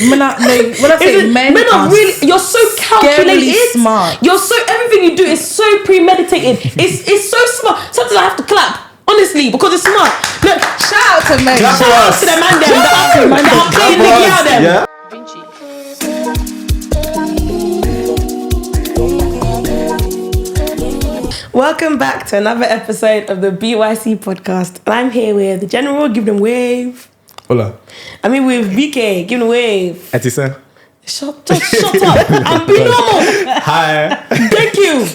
When I say men are really, you're so calculated, smart. You're so, everything you do is so premeditated. It's so smart. Sometimes I have to clap, honestly, because it's smart. Look, shout out to men. Shout out to the man them that are playing the girl them. Yeah. Welcome back to another episode of the BYC Podcast. I'm here with the General, give them wave. Hola. I'm here with BK, give them wave. Etison. Shut up. I'm being normal. Hi. Thank you.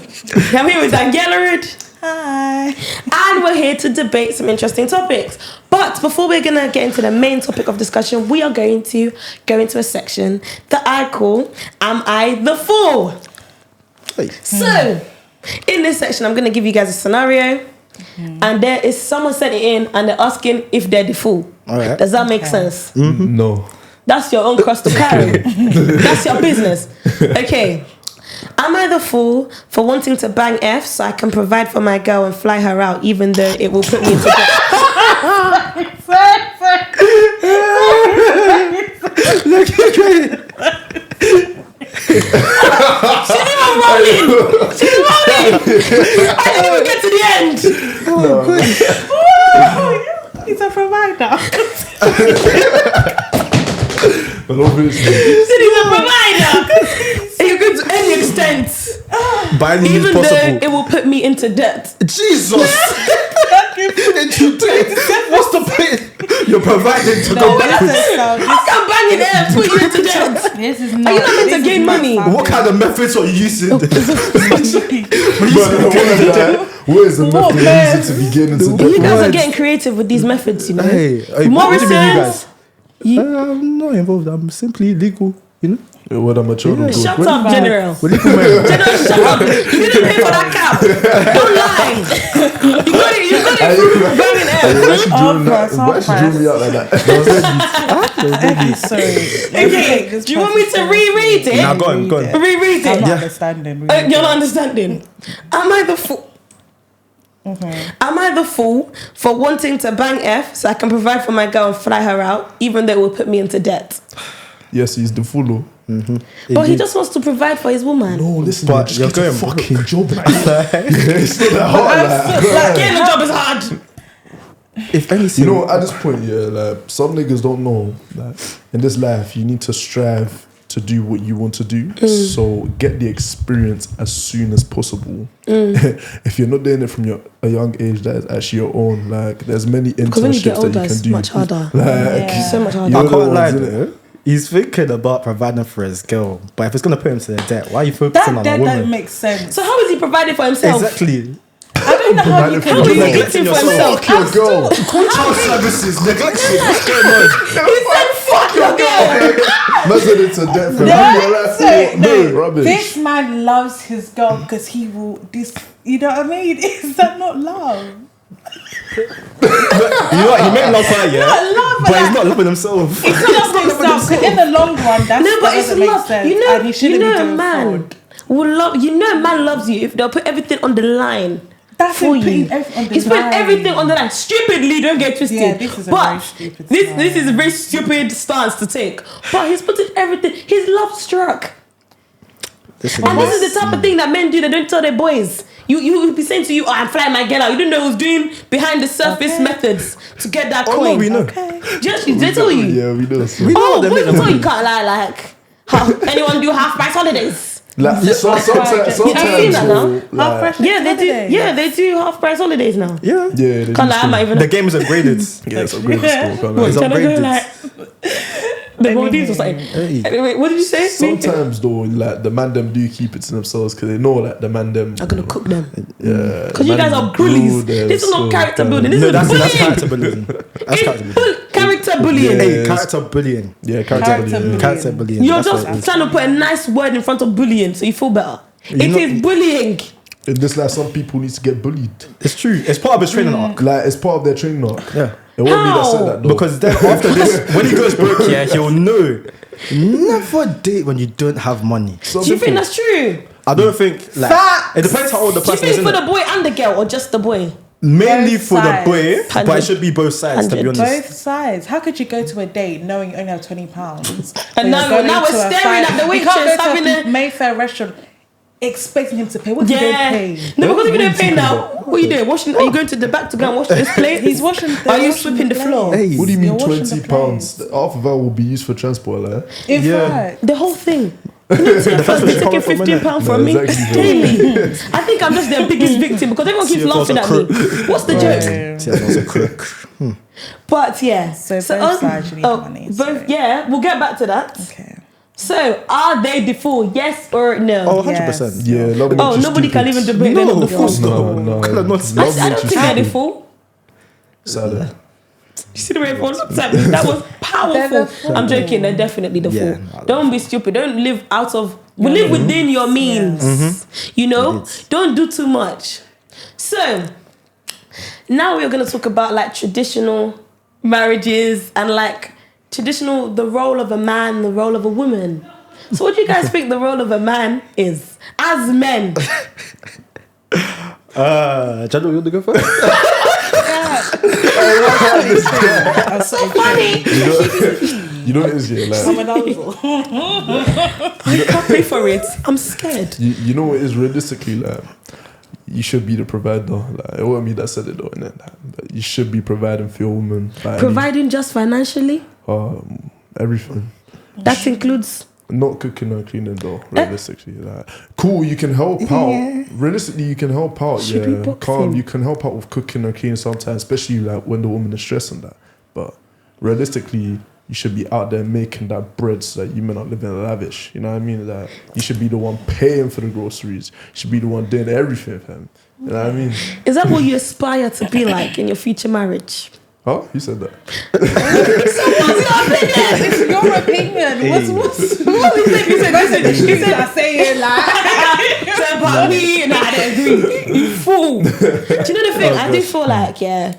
I'm here with Daniela. Hi. And we're here to debate some interesting topics. But before we're going to get into the main topic of discussion, we are going to go into a section that I call, Am I the Fool? Hey. So, in this section, I'm going to give you guys a scenario. And there is someone sent it in and they're asking if they're the fool. All right. Does that make sense? Mm-hmm. No. That's your own cross to carry. That's your business. Okay. Am I the fool for wanting to bang F so I can provide for my girl and fly her out even though it will put me into debt? She's even rolling. I didn't even get to the end. He's a provider. He's a provider. And you're going to any extent. By any even means though possible. it will put me into debt. Jesus! What's the point? You're providing to go backwards. How can banging F put you into debt? This is Are you not meant to gain money? What kind of methods are you using? What is the method you're using to be getting into debt? You guys are getting creative with these methods, you know. Hey, Morrison's. I'm not involved. I'm simply legal, you know. What am I trying to do? Shut up, General. We're legal men. General, shut up. You didn't pay for that cap. Don't lie. You got it from banging F. Why she drew me out like that? Sorry. Okay, do you want me to reread it? Now go on. Reread I'm it. not understanding. You're not understanding. Am I the fool? Am I the fool for wanting to bang F so I can provide for my girl and fly her out, even though it will put me into debt? Yes, he's the fool. But he just wants to provide for his woman. No, listen, But just you're get a going fucking job. Like, it's not that hard. Like, Getting a job is hard. If anything, you know, at this point, some niggas don't know that in this life you need to strive to do what you want to do. So get the experience as soon as possible. If you're not doing it from a young age, that is actually your own. Like, there's many Because when you get internships older, that you it's can do. much harder. Like, So much harder. I you're the can't lie. ones, innit? He's thinking about providing for his girl, but if it's gonna put him to the debt, why are you focusing That on a debt woman? doesn't make sense. So how is he providing for himself? Exactly. I don't know how you can How do is he it. getting for himself? Fuck your girl. Child services, neglection. What's going on? He said, fuck your girl. Man's in it to debt for no rubbish. This man loves his girl because he will. You know what I mean? Is that not love? You know what? He made love her, yeah, Not love, but he's not loving himself. It's not himself. Because in the long run, that But it's doesn't make love. sense. You know, and he shouldn't be a doing man fraud. will love. You know, a man loves you if they'll put everything on the line. That's for him you. putting everything on the He's putting line. everything on the line. Stupidly, don't get twisted. Yeah, this is a very stupid this stance. is a very stupid stance to take. But he's putting everything. His love struck. And this is the type of thing that men do. They don't tell their boys. You will be saying to you, "Oh, I'm flying my girl out." You don't know who's doing behind the surface methods to get that coin. No, we know. Just they tell you. Yeah, we know. So. Oh, what you tell you can't lie like. Anyone do half price holidays? Like, sometimes I've seen that now. like, Yeah, they do. Yeah, they do half price holidays now. Yeah. they Can't lie, I might even. The game is upgraded. Yeah, it's a great school. It's Can I go upgraded. like the Maldives or something? Hey. Anyway, what did you say? Sometimes though, like the man them do keep it to themselves because they know like the man them. I'm gonna cook them. Yeah, Because you guys are bullies. This is not character building. This No, is that's bullying. character bullying. That's character bullying. Character bullying. Yeah. Hey, character bullying. Yeah, Character character. bullying. Character bullying. You're That's just what it is. trying to put a nice word in front of bullying so you feel better. It is bullying. In this life, some people need to get bullied. It's true. It's part of his training arc. Like it's part of their training arc. Yeah. It won't be that said that though. Because then after this, when he goes broke, yeah, he'll know. Never date when you don't have money. Some Do you think people- that's true? I don't think like it depends how old the Do you person is. think for innit? the boy and the girl or just the boy? Mainly Both for the sides. boy, but it 100. should be both sides, to be 100. honest. Both sides. How could you go to a date knowing you only have £20? And now we're staring at the You waitress can't go having to a a... Mayfair restaurant expecting him to pay. What do you don't Yeah. pay? No, because if you don't What are pay you now, talking what are you doing? Washing? Are you going to the back to go and wash this plate? He's washing. Are you sweeping the floor? Hey. What do you mean You're washing the £20? Half of that will be used for transport, like. In Yeah. fact, The whole thing. You know, The first they're taking one £15 from No, me exactly. daily. I think I'm just their biggest victim because everyone keeps See if laughing I at was a me. What's the joke? See, that was a crook. But yeah. So both sides you need money, so- Both, yeah, we'll get back to that. okay. So, are they the fool? Yes or no? Oh, 100%. Yeah, love Oh, makes you nobody can even stupid. debate. They're not No, the of fool. course not. No, Colour not- love I makes don't you think they're the stupid. fool. Salah. You see the way everyone looks at me? That was They're the powerful. fool. I'm joking. They're definitely the Yeah, fool. I Don't be stupid. Don't live out of... live within your means. You know? Don't do too much. So, now we're going to talk about like traditional marriages and like traditional... the role of a man, the role of a woman. So what do you guys think the role of a man is? As men. Jado, you want to go first? I'm so Funny. You know what it is, yeah? Like, I can't pay for it. I'm scared. you know what it is realistically, like, you should be the provider. Like, it wasn't me that said it though, innit? But you should be providing for your woman. Like, Providing just financially? everything. That includes... Not cooking or cleaning though, realistically. Like, cool, you can help out. Realistically, you can help out. Should we box him? You can help out with cooking or cleaning sometimes, especially like when the woman is stressed and that. But realistically, you should be out there making that bread so that you may not live in lavish. You know what I mean? Like, you should be the one paying for the groceries. You should be the one doing everything, fam. You know what I mean? Is that what you aspire to be like in your future marriage? Huh? Who said that? It's your opinion. What's he said I say it like So about me, and I don't agree. You fool. Do you know the thing? I do feel like, yeah.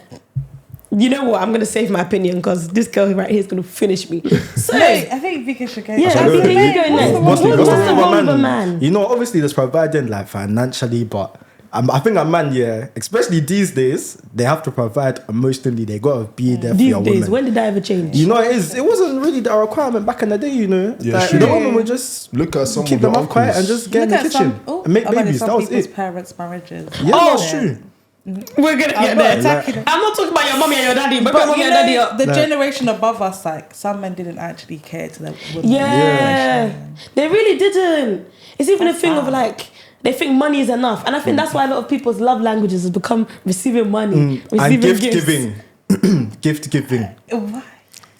You know what? I'm going to save my opinion because this girl right here is going to finish me. So, I think Vika should go. yeah, I think you go next. What's the role of a man? You know, obviously there's providing like financially, but I think a man, yeah, especially these days, they have to provide emotionally. They gotta be there for These your days, woman. when did I ever change? You know, it wasn't really the requirement back in the day. You know, Yeah, like, sure. the woman would just Look at some keep of the their mouth quiet and uncles. just get in the kitchen and make babies. That was people's it. parents' marriages. Yeah, Oh, that's true. We're going to get I'm not there. attacking them. I'm not talking about your mommy and your daddy, but But mommy you and daddy know, up. the generation above us, like some men didn't actually care to their women. Yeah. They really didn't. It's even a thing of like, they think money is enough. And I think that's why a lot of people's love languages has become receiving money, And receiving gift gifts. giving, gift giving. Why?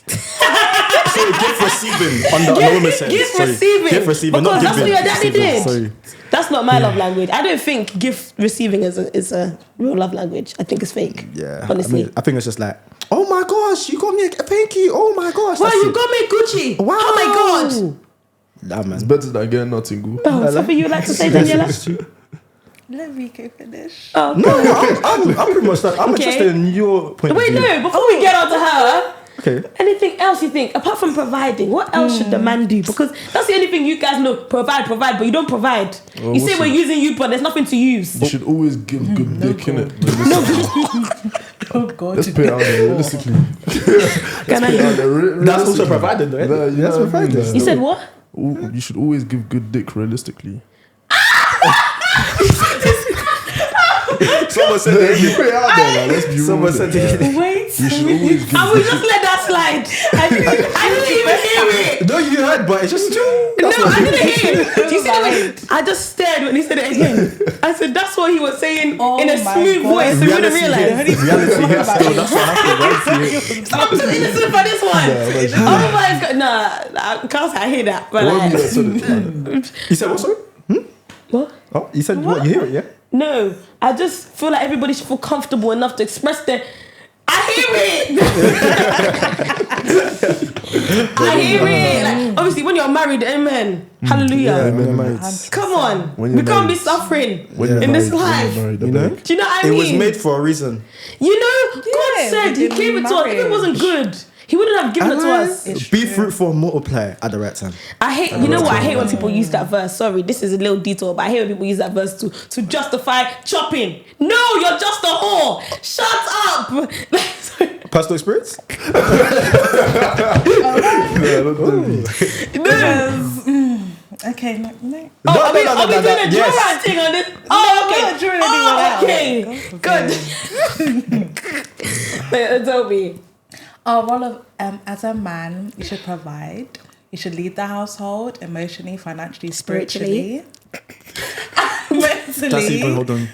Sorry, gift receiving. On the woman's sense. Gift Sorry. receiving. Gift receiving, Because not that's giving. what your daddy Receiving. did. Sorry. That's not my love language. I don't think gift receiving is a real love language. I think it's fake. Yeah, Honestly. I think it's just like, oh my gosh, you got me a pinky. Oh my gosh. Well, that's you it. got me Gucci. Wow. Oh my God. Nah, man. It's better than getting nothing good. Oh, something you like to say, Daniela? Let Vika finish. Oh, No, I'm pretty much like, I'm Okay. interested in your point wait, of view. no. Before we get on to her, Okay. anything else you think, apart from providing, what else should the man do? Because that's the only thing you guys know. Provide, but you don't provide. Well, You say what's we're it? using you, but there's nothing to use. You should always give good dick, innit? Oh God. Let's put it out there realistically. Can I? That's also provided, though, isn't it? Yeah, you That's know what I mean? provided. You said what? You should always give good dick realistically. Someone said Yeah, you put it out there, like, let's be real. Someone with said it. it. Wait. You should always give I will good just let that slide. I didn't even hear it. No, you heard, but it's just true. No, I didn't hear it. Do you see the way? I just stared when he said it again. I said that's what he was saying Oh in a my smooth God. voice. So you wouldn't Reality realize. hits. Reality hits. So that's what happened. I'm too innocent for this one. Oh my God, nah, can't say I hear that. But It wasn't me like, that said it, man. You said what, sorry? what? Oh, you said what? You hear it, yeah? No, I just feel like everybody should feel comfortable enough to express their. I hear it. I hear it. Like, obviously, when you're married, amen. Hallelujah. Yeah, When you're man. married. Come on, When we you're can't be married. suffering When you're in this married, when life. you're married, I You know? beg. Do you know what I It mean? was made for a reason. You know, God Yeah, said we He did gave it to us. If it marriage. wasn't good, He wouldn't have given it to us. Be fruitful and multiply at the right time. I hate, you know what? I hate when people use that verse. Sorry, this is a little detour, but I hate when people use that verse to justify chopping. No, you're just a whore. Shut up. Personal experience? Okay, no. Are we doing a draw thing on this? Okay. Good. Tell me. As a man, you should provide. You should lead the household emotionally, financially, spiritually. Mentally. Hold on.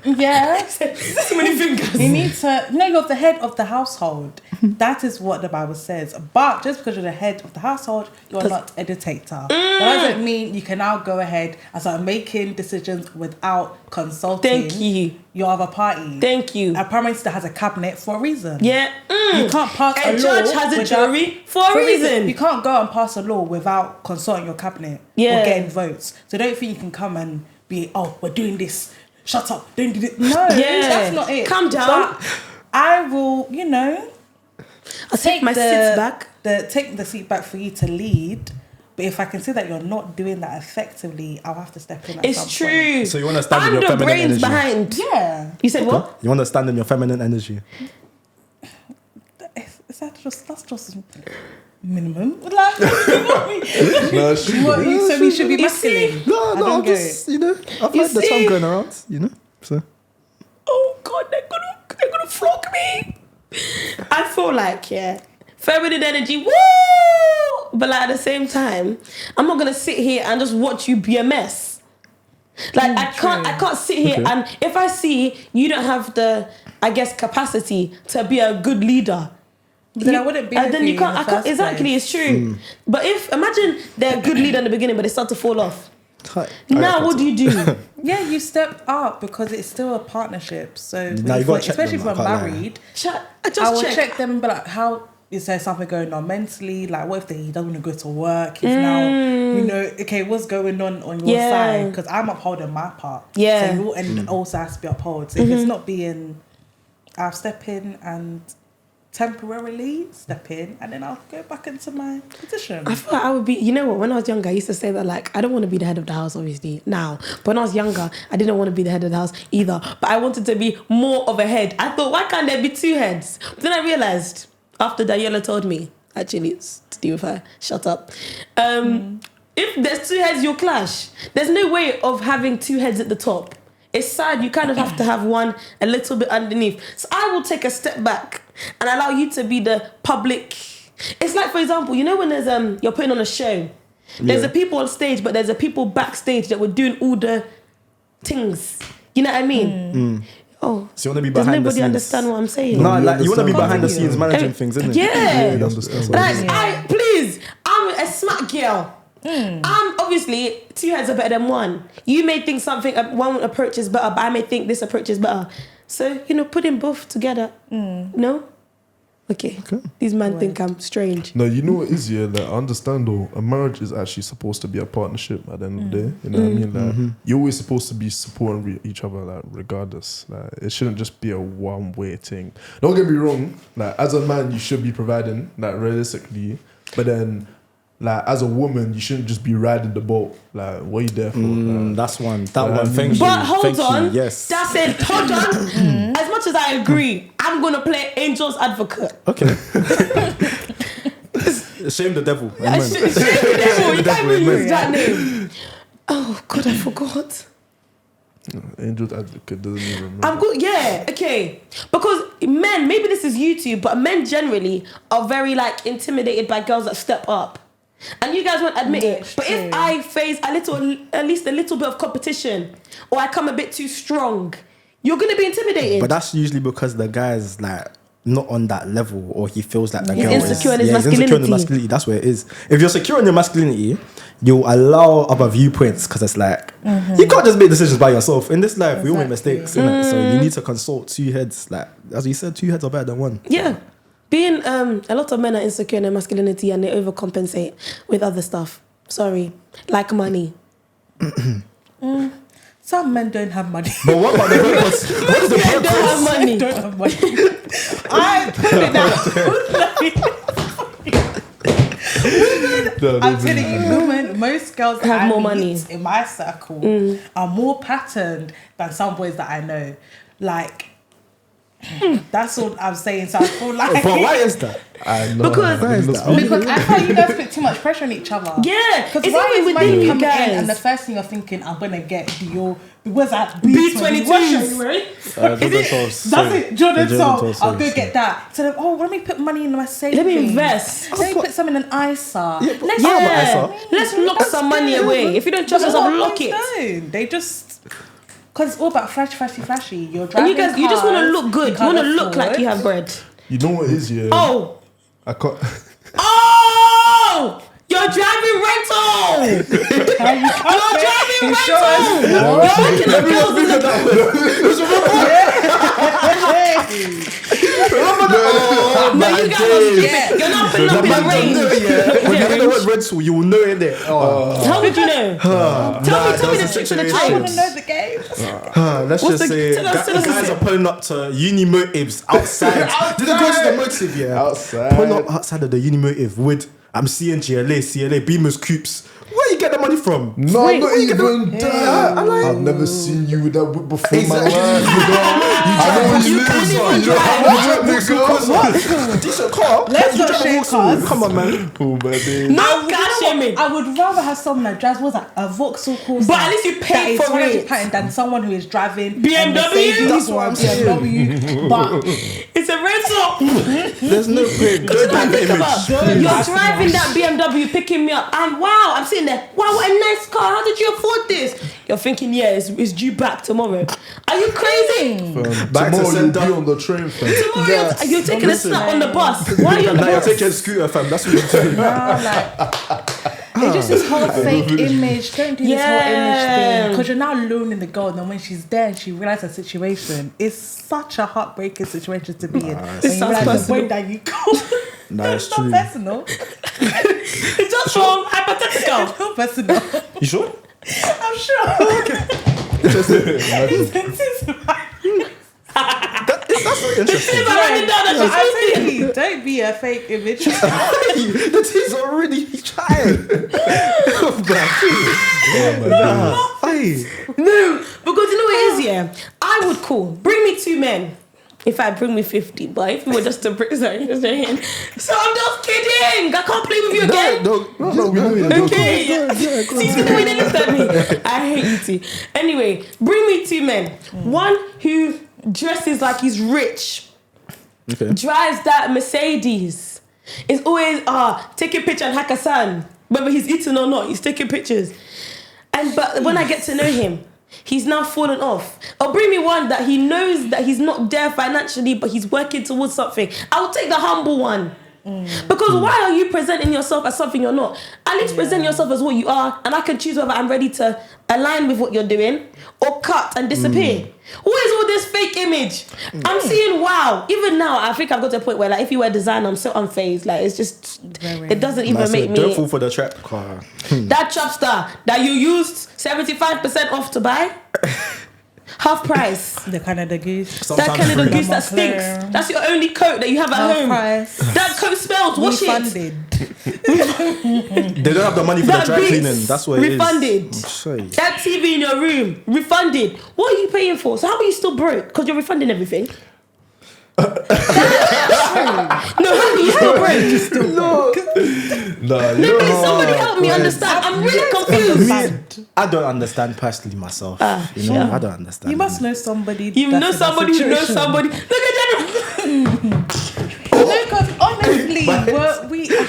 Yeah. So many fingers. You need to. No, you're the head of the household. That is what the Bible says. But just because you're the head of the household, you're not a dictator. That doesn't mean you can now go ahead and start making decisions without consulting your other party. Thank you. A prime minister has a cabinet for a reason. Yeah. You can't pass a law. Judge has a jury for a reason. You can't go and pass a law without consulting your cabinet or getting votes. So don't think you can come and be, we're doing this. Shut up. Don't do this. No, that's not it. Calm down. So I will, I'll take my seat back. Take the seat back for you to lead. But if I can see that you're not doing that effectively, I'll have to step in at some true. point. So you want to stand in your feminine energy? Behind. Yeah. You said what? You want to stand in your feminine energy? That's just minimum. Like, so we should be masculine. No, I'm just, I've heard the term going around, so. Oh God, they're gonna flog me. I feel like, feminine energy, woo! But like at the same time, I'm not gonna sit here and just watch you be a mess. Like I can't sit here and if I see you don't have the, I guess, capacity to be a good leader. But then I wouldn't be. Then you can't. Exactly, it's true. But imagine they're a good leader in the beginning, but they start to fall off. Now, what do you do? Yeah, you step up because it's still a partnership. So now you got to check them, especially if I'm married. I will check them, but like, how is there something going on mentally? Like, what if he doesn't want to go to work? He's now, what's going on your side? Because I'm upholding my part. Yeah, so and also has to be upheld. So if it's not being, I'll step in and temporarily step in and then I'll go back into my position. I feel like I would be, when I was younger, I used to say that, like, I don't want to be the head of the house, obviously, now. But when I was younger, I didn't want to be the head of the house either. But I wanted to be more of a head. I thought, why can't there be two heads? But then I realised, after Daniela told me, actually, it's to do with her, shut up. If there's two heads, you'll clash. There's no way of having two heads at the top. It's sad, you kind of have to have one a little bit underneath. So I will take a step back and allow you to be the public. It's like, for example, when there's you're putting on a show. There's the people on stage, but there's the people backstage that were doing all the things. You know what I mean? Oh, so you want to be behind the scenes? Does nobody understand what I'm saying? No, like you want to be behind the scenes managing things, isn't it? Yeah. Please, I'm a smart girl. Obviously, two heads are better than one. You may think one approach is better, but I may think this approach is better. So, putting both together. No? Okay. These men think I'm strange. No, you know what is, like, I understand though, a marriage is actually supposed to be a partnership at the end of the day. You know what I mean? Like, you're always supposed to be supporting each other, like, regardless. Like, it shouldn't just be a one-way thing. Don't get me wrong, like, as a man, you should be providing, like, realistically. But then, like, as a woman, you shouldn't just be riding the boat. Like, what are you there for? That's one. That one. Thank you. But hold on. Yes. That's it. Hold on. As much as I agree, I'm going to play Angel's Advocate. Okay. Shame the devil. Shame the devil. You can't even use that name. Oh, God, I forgot. Angel's Advocate doesn't even remember. I'm good. Yeah, okay. Because men, maybe this is YouTube, but men generally are very, like, intimidated by girls that step up. And you guys won't admit it. But if I face at least a little bit of competition, or I come a bit too strong, you're going to be intimidated. But that's usually because the guy's like not on that level, or he feels like the girl is insecure in his masculinity. He's insecure in the masculinity. That's where it is. If you're secure in your masculinity, you'll allow other viewpoints because it's like you can't just make decisions by yourself. In this life, we all make mistakes, innit? So you need to consult two heads. Like as you said, two heads are better than one. Yeah. Being a lot of men are insecure in their masculinity and they overcompensate with other stuff. Sorry, like money. Some men don't have money. But what about the purpose? What is the purpose? Don't have money. Don't have money. I put it down. I'm telling you, women, most girls that Have I more meet money. in my circle are more patterned than some boys that I know. Like, that's all I'm saying. So I feel like... But why is that? I know. Because- Why is that? Because I feel you guys put too much pressure on each other. Yeah, Because it's why even is within money you coming guys. in and the first thing you're thinking, I'm going to get Dior... What's that? B22s, right? That's That's it, Jordan Sol. Sol, I'll go sorry. get that. So, let me put money in my savings. Let me invest. Let me put some in an ISA. Yeah, but Let's I have an Yeah, ISA. let's lock some money away. If you don't trust But yourself, what lock boys it. don't. They just... Because it's all about flashy. You're And driving you guys, you just want to look good. You can't want to look like afford. you have bread. You know what it is, yeah? Oh, I can't. oh! You're driving rental. You're driving rental. You're making the bills in the No, you guys are stupid. You're not putting up in the range. When you know what rental, you will know it there. How would you know? Tell me the tricks of the I want to trade. know the game. Let's What's just the- say tell us guys it. are pulling up to uni motives outside. Did they go to the motive? Yeah, Outside. Pulling up outside of the uni motive with I'm seeing CLA, Beamers, Coupes. Where you get the money from? No, Wait, not where you even that. I've never seen you with that whip before in my life. I know what you live on. You know how much nigga. Decent car. Let's You not drive share Vauxhall. cars. Come on, man. Oh, my days. No cash shaming. I would rather have someone that drives a Vauxhall Corsa, But at least you pay that is for it. patterned than someone who is driving BMW? a Mercedes That's what or a I'm saying. BMW. But It's a rental. There's no point. Because you know what I think about? Don't You're ask driving me. that BMW, picking me up, and wow, I'm sitting there. Wow, what a nice car. How did you afford this? You're thinking, yeah, it's due back tomorrow. Are you crazy? Back to Tomorrow you'll send be up. on the train, fam. Tomorrow you're taking a snap on the bus. Why are you on the Now you're bus? taking a scooter, fam. That's what you're doing. It's just this whole fake image. Don't do this whole image Yeah. thing. Because you're now loaning the girl, and then when she's there and she realizes her situation, it's such a heartbreaking situation to be in. When This you sounds realize the personal. point that you go. Nah, it's It's true. not personal. It's just from hypothetical. It's not personal. You sure? I'm sure. That's very interesting. If I write it down, I that's just tell you, don't be a fake image. The tea's already trying. Hey. No, because you know what it is, yeah? I would call. Bring me 2 men. In fact, bring me 50. But if you were just to bring, sorry, just saying. So I'm just kidding. I can't play with you again. No, we know you're Okay. joking. See the way they looked at me. I hate you two. Anyway, bring me 2 men. One who dresses like he's rich. Okay. Drives that Mercedes. Is always take a picture and Hakkasan. Whether he's eating or not, he's taking pictures. But when I get to know him, he's now fallen off. Or bring me one that he knows that he's not there financially, but he's working towards something. I'll take the humble one. Because why are you presenting yourself as something you're not? At least present yourself as what you are, and I can choose whether I'm ready to align with what you're doing or cut and disappear. What is all this fake image? I'm seeing wow. Even now, I think I've got to a point where, like, if you wear designer, I'm so unfazed. Like, it's just, it doesn't even make me. Don't fall for the trap car. That trap star that you used 75% off to buy, half price. The Canada Goose. That Canada free. Goose that stinks. Montclair. That's your only coat that you have at Half home. price. That coat smells. Wash it. Refunded. They don't have the money for That the dry Beats, cleaning. That's what it is. refunded. I'm sorry. That TV in your room, refunded. What are you paying for? So how are you still broke? Because you're refunding everything. No, how are you still broke? Nah, you No, know please, how- somebody help me understand. I'm really confused. I don't understand personally myself. You know, I don't understand. You must know somebody. You that's know in that somebody who knows situation. somebody. Look at General. No, because honestly,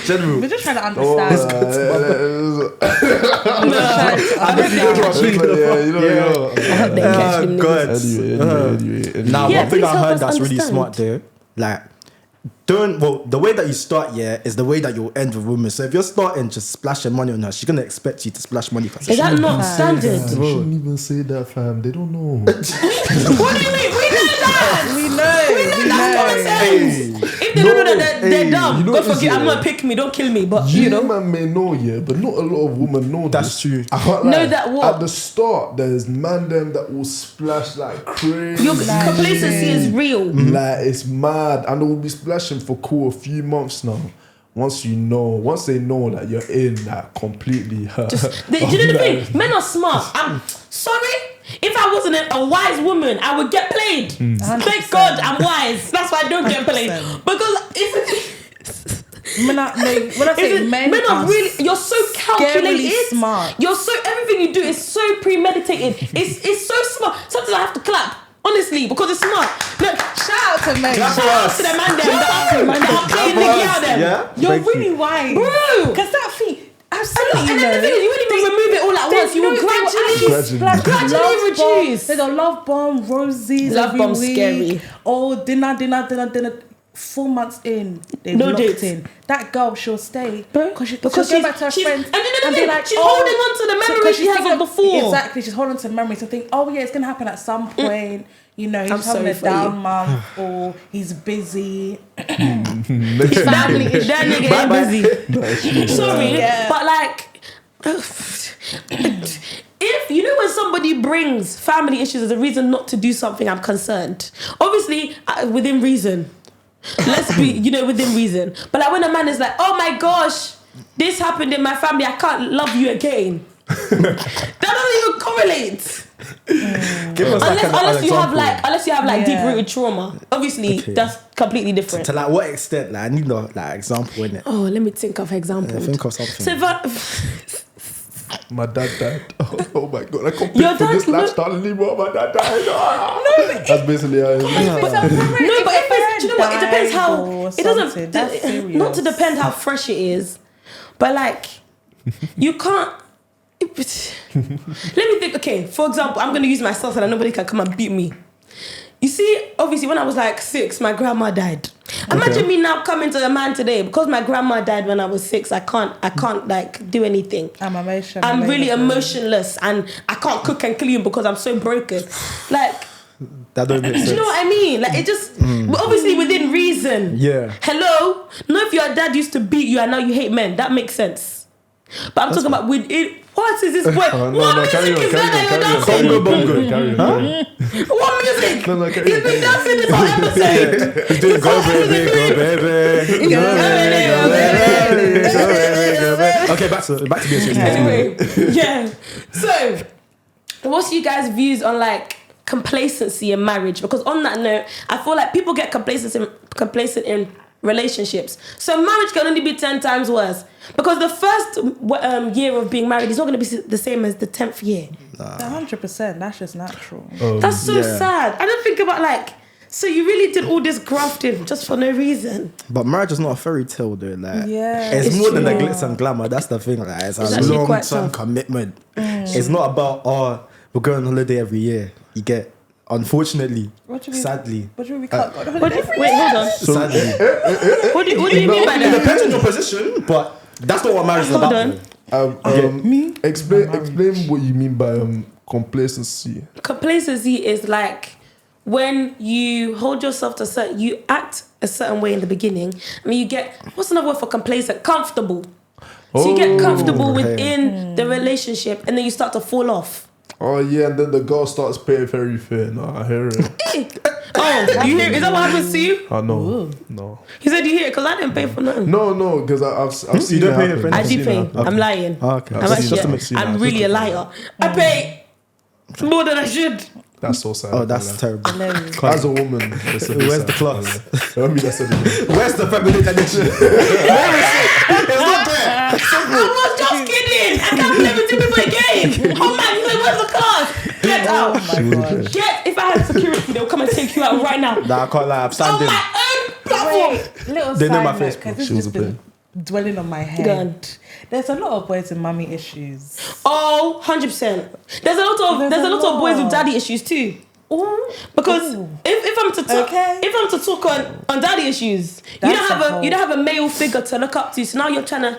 General. we're just trying to Oh, understand. Oh, God. Anyway. Now, Yeah, one thing please I help heard us that's really understand. smart there, like, the way that you start, is the way that you'll end with women. So if you're starting just splashing money on her, she's gonna expect you to splash money for Is that not standard? You shouldn't even say that, fam. They don't know. What do you mean? We know that. We know. That's common sense. If they don't know that they're dumb, you know God what forgive. is I'm it? not pick me. Don't kill me. But You you know. man may know, yeah, but not a lot of women know That's this. true. I can't Know lie. that what? At the start, there's man them that will splash like crazy. Your complacency is real. Like, it's mad. And they will be splashing for a few months now. once they know that you're in that completely hurt. Do you know the thing? Men are smart. I'm sorry. If I wasn't a wise woman, I would get played. 100%. Thank God I'm wise. That's why I don't get played. 100%. Because when I say men are really, you're so calculated, smart. You're so, everything you do is so premeditated. It's so smart. Sometimes I have to clap. Honestly, because it's smart. Look, shout out to men. Shout out to the man there. That are playing the gear there. Yeah? You're really wise. Bro. Because that feet, I've seen it, And then the thing is, you wouldn't even remove it all at once. You will gradually reduce. There's a love bomb, roses. Love bomb's scary. Oh, dinner. 4 months in, they've No locked dates. in. That girl, she'll stay Because she'll go back to her friends. And you know be like, she's holding on to the memories she has of before. Exactly, she's holding on to memories and think, oh yeah, it's gonna happen at some point. You know, he's having a sorry for down you. month or he's busy. That nigga ain't busy. Sorry, Yeah. but like, if you know when somebody brings family issues as a reason not to do something, I'm concerned. Obviously, within reason. Let's be, within reason. But like when a man is like, oh my gosh, this happened in my family, I can't love you again. That doesn't even correlate. Give us Unless you have example. deep rooted trauma. Obviously, that's completely different. To like what extent? Like I need no example in it. Oh, let me think of example. Think of something. So if My dad died. Oh my God, I can't Your pay for dad- this lifestyle anymore. My dad died. That's basically how it is. No, but if it's, do you know what? It depends how. It something, that's doesn't. serious. Not to depend how fresh it is, but like, you can't. Let me think. Okay, for example, I'm gonna use myself so that nobody can come and beat me. You see, obviously, when I was like 6, my grandma died. Imagine me now coming to a man today because my grandma died when I was 6. I can't like do anything. I'm emotional. I'm really emotionless and I can't cook and clean because I'm so broken. Like. That don't make sense. Do you know what I mean? Like it just, but obviously within reason. Yeah. Hello? No, if your dad used to beat you and now you hate men, that makes sense. But I'm talking about within. What is this boy? What music is that you're dancing? Bongo. What music? No, carry He's on, been dancing this whole episode. He's doing go baby. Okay, back to BYC. Anyway, yeah. So, what's you guys' views on like complacency in marriage? Because on that note, I feel like people get complacent in relationships. So marriage can only be 10 times worse. Because the first year of being married is not going to be the same as the 10th year. 100%. That's just natural. That's so sad. I don't think about like, so you really did all this grafting just for no reason. But marriage is not a fairy tale, though. Like, Yeah. it's more than the true. glitz and glamour. That's the thing. Like, it's a actually quite long-term tough. commitment. It's not about we're going on holiday every year. You get, unfortunately, sadly. What do you mean we can't go on Wait, holiday? hold on. Sadly, What do you mean by it that? depends on your position, but that's not what marriage is Hold about. on. though. Explain what you mean by complacency. Complacency is like when you hold yourself to you act a certain way in the beginning. I mean, you get, what's another word for complacent? Comfortable. So you get comfortable within the relationship and then you start to fall off. Oh yeah, and then the girl starts paying very fair. No, I hear it. Oh, you hear? Is that what happens to you? I know. No. He said you hear it because I didn't pay for nothing. No, because I've seen don't it pay happen. for I anything? do pay. I'm lying. Oh, okay. I'm, Just to actually, make sure. I'm really a liar. I pay more than I should. That's so sad. Oh, that's terrible. As a woman, it's a bit Where's the sad. class? I mean, that's a bit. Where's the feminine energy? Where is it? It's not there. I was just kidding. I can't believe it to people again. Oh man, you like, where's the class? Get out. Oh my God. If I had security, they'll come and take you out right now. Nah, I can't lie. I'm On standing. my own platform. Wait, little They know side my note, face, 'cause bro. this She has was just a been dwelling on my head. Good. There's a lot of boys with mummy issues. Oh, 100%. There's a lot of boys with daddy issues too. Ooh. Because Ooh. if I'm to talk, Okay. if I'm to talk on daddy issues, you don't have a male figure to look up to. So now you're trying to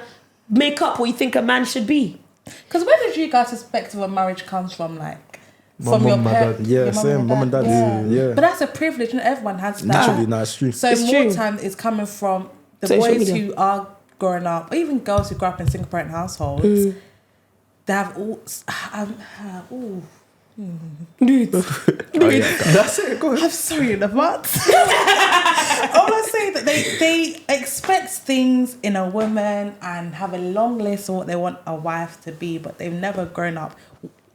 make up what you think a man should be. Because where did you guys' perspective of marriage comes from? Like, My from mum, your my parents? dad. Yeah, same. Mum and dad. Yeah. But that's a privilege, and everyone has that. Naturally, nah, it's true. So It's more true. time is coming from the Social boys media. who are growing up, or even girls who grow up in single parent households. They have all. Dude. That's it. Go ahead. I'm sorry in advance. All I say that they expect things in a woman and have a long list of what they want a wife to be, but they've never grown up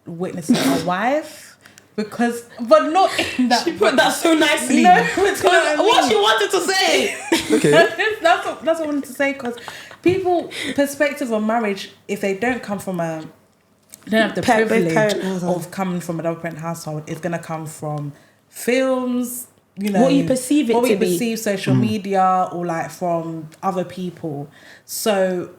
witnessing a wife. But not in that. She put that so nicely. No, because what she wanted to say. Okay. that's what I wanted to say, because people perspective on marriage, if they don't come from they don't have the privilege of coming from a double parent household, it's gonna come from films, you know, what you perceive it what to we be. perceive, social media, or like from other people. So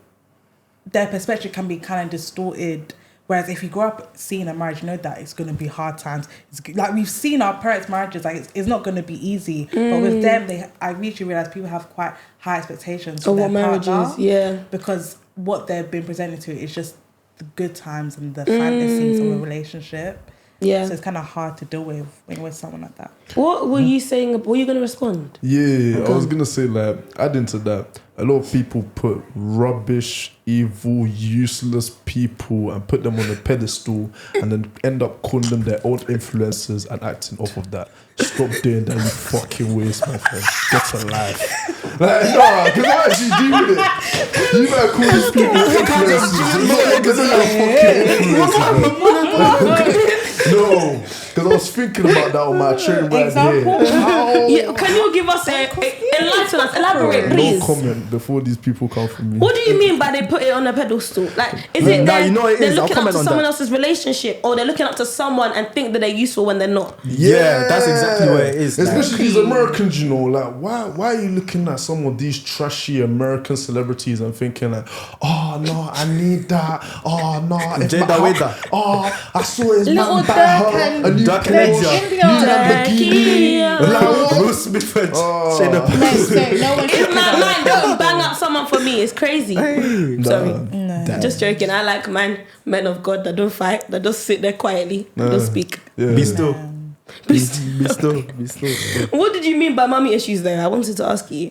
their perspective can be kind of distorted. Whereas if you grow up seeing a marriage, you know that it's going to be hard times. Like we've seen our parents' marriages, like it's not going to be easy. But with them, I really realize people have quite high expectations for their what marriage partner, is, yeah. because what they've been presented to is just the good times and the fantasies of a relationship. Yeah. So it's kind of hard to deal with when you're with someone like that. What were you saying? Were you going to respond? Yeah, I was gonna say, like, adding to that, a lot of people put rubbish, evil, useless people and put them on a pedestal and then end up calling them their own influencers and acting off of that. Stop doing that, you fucking waste, my friend. Get a life. Like, no, because I actually do with it. You better call these people influencers. Because they're fucking influencers. No, because I was thinking about that on my train right Example? here. Yeah, can you give us enlighten us, elaborate, please? No comment before these people come from me. What do you mean by they put it on a pedestal? Like, is it No, that you know what it they're is. I'll looking up comment to on someone that. else's relationship, or they're looking up to someone and think that they're useful when they're not? Yeah, that's exactly what it is. Especially these Americans, you know, like why are you looking at some of these trashy American celebrities and thinking like, oh no, I need that. Oh no, I saw his Little man buy Dirk her and a new Dirk and Porsche, Edgar. new Lamborghini. Like, what? Will Smith and Oh. Shayna Baszler. No one If my man don't bang up someone for me, it's crazy. Sorry. Damn. Just joking. I like men of God that don't fight, that just sit there quietly, don't speak. Yeah. Be still. Be still. What did you mean by mommy issues though? I wanted to ask you.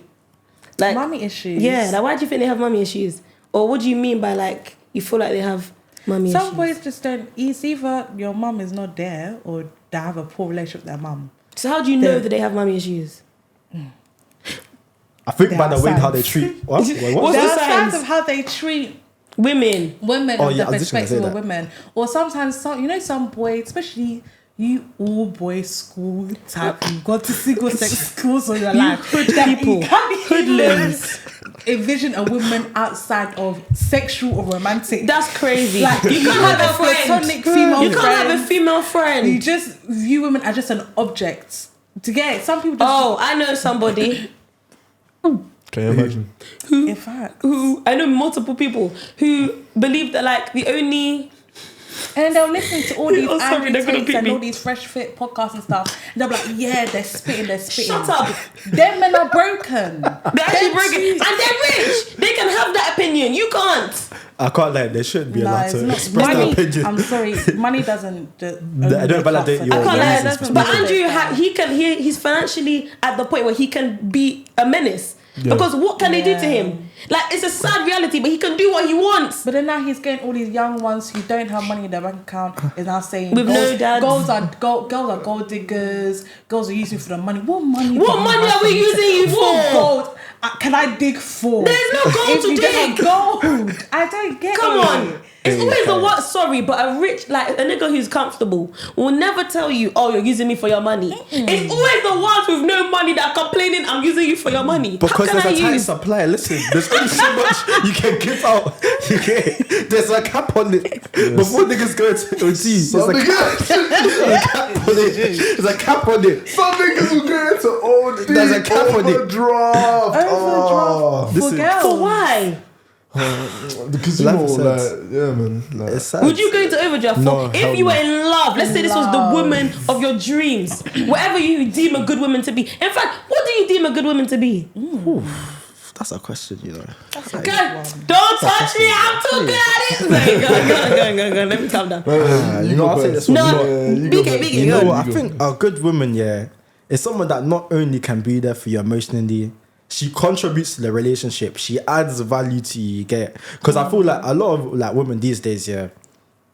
Like, mommy issues. yeah, like why do you think they have mommy issues? Or what do you mean by like you feel like they have mommy Some issues? boys just don't. It's either your mum is not there or they have a poor relationship with their mum. So how do you know that they have mommy issues? I think There by the are way how signs. they treat. What? Wait, What's what? the There are signs? signs of how they treat Women. women Oh, and yeah, the I was just gonna say perspective of that. women. Or sometimes some boys, especially you all boys school type, you've got to single sex schools on your life. people. You can't Hoodlums. envision a woman outside of sexual or romantic. That's crazy. Like, you can't have a friend. platonic female You can't have a friend. female You friend. just view women as just an object. To get it, some people just Oh, I know somebody Can you imagine? in fact. who I know multiple people who believe that like the only And then they'll listen to all these Oh, sorry, Andrew they're gonna Tates beat and me. all these Fresh Fit podcasts and stuff. And they'll be like, yeah, they're spitting. Shut up. Them men are broken. They're actually broken and they're rich. They can have that opinion. You can't. I can't lie. They should be allowed it's to not- express their money, opinion. I'm sorry, money doesn't. I don't validate your I can't lie. reasons for But speaking. Andrew, he's financially at the point where he can be a menace. Yeah. Because what can they do to him? Like, it's a sad reality, but he can do what he wants. But then now he's getting all these young ones who don't have money in their bank account is now saying With no dads. girls are gold diggers. Girls are using for the money. What money? What do you money have are for we me? using you What for? gold can I dig for? There's no gold if to you dig. don't have gold, I don't get Come it. on. It's always the what? Sorry, but a rich, like a nigga who's comfortable, will never tell you, "Oh, you're using me for your money." It's always the ones with no money that are complaining, "I'm using you for your money." Because How there's can a I tight use? supply. Listen, there's only so much you can give out. There's a cap on it. Before niggas go to OT, there's a cap on it. There's a cap on it. Some niggas will go into OD. There's a cap on it. Overdraft. Overdraft. Listen, For girls. For why? Because you Life know, is like, sad. yeah, man. Like, It's sad. Would you go into overdraft No, for hell if you were no. in love? Let's say this was the woman of your dreams, whatever you deem a good woman to be. In fact, what do you deem a good woman to be? That's a question, you know. God, don't touch me. I'm too good at it. Sorry, go. Let me calm down. You know, I'll say this one. No, You know- BK, You know go. what? I think a good woman, yeah, is someone that not only can be there for you emotionally, she contributes to the relationship. She adds value to you, get? Because I feel like a lot of like women these days, yeah,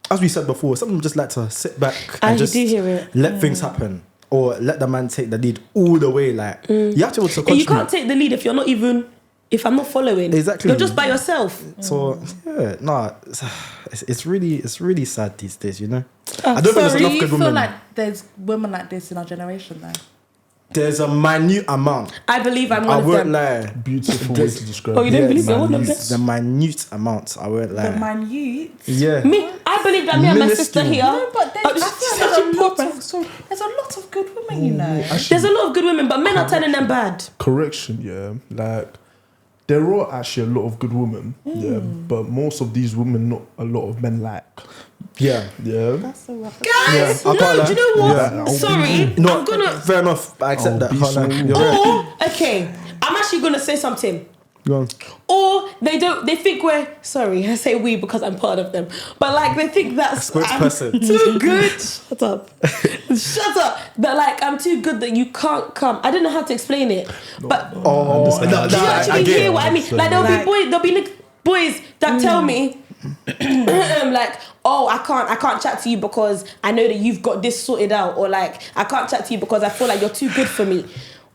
as we said before, some of them just like to sit back I and just do hear it. let things happen, or let the man take the lead all the way. Like you have to also contribute. You can't take the lead if you're not even. If I'm not following, Exactly. you're just by yourself. So it's really sad these days, you know. Oh, I don't think there's Do enough you good feel women. like there's women like this in our generation though? There's a minute amount. I believe I'm I one of won't them. lie. Beautiful way to describe Oh, you it. don't believe you're one of minute, them? the minute amount. I won't lie. The minute. Yeah. Me, I believe that me and my sister Minuscule. here. No, but Oh, I feel like there's a lot of good women, you know. There's a lot of good women, but men are telling them bad. Correction, yeah. Like, there are actually a lot of good women, yeah. But most of these women, not a lot of men like. Yeah. Yeah. That's so rough. Guys, Yeah, I no, can't lie. do you know what? Yeah, I'll Sorry, No, I'm gonna. fair enough. I accept I'll that. be Can't lie. so- You're right. Or okay, I'm actually gonna say something. Go on. Or they think we're sorry, I say we because I'm part of them. But like they think that's I'm Spokesperson. too good. Shut up. Shut up. That like I'm too good that you can't come. I don't know how to explain it. But Oh, do you actually hear what I mean? Like there'll be boys that tell me like, oh, I can't chat to you because I know that you've got this sorted out, or like I can't chat to you because I feel like you're too good for me.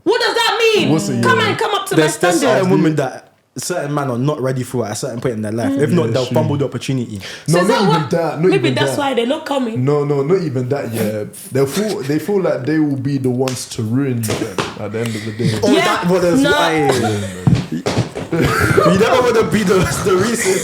What does that mean? What's it, Come yeah? on, come up to There's my certain standard. women that certain men are not ready for at a certain point in their life. If not, Yeah, they'll true. fumble the opportunity. So No, is not that even what- that. Not Maybe even that's that. why they're not coming. No, not even that. Yeah, they feel like they will be the ones to ruin you then, at the end of the day. Oh, Yeah, that was no. why. You never want to be the reason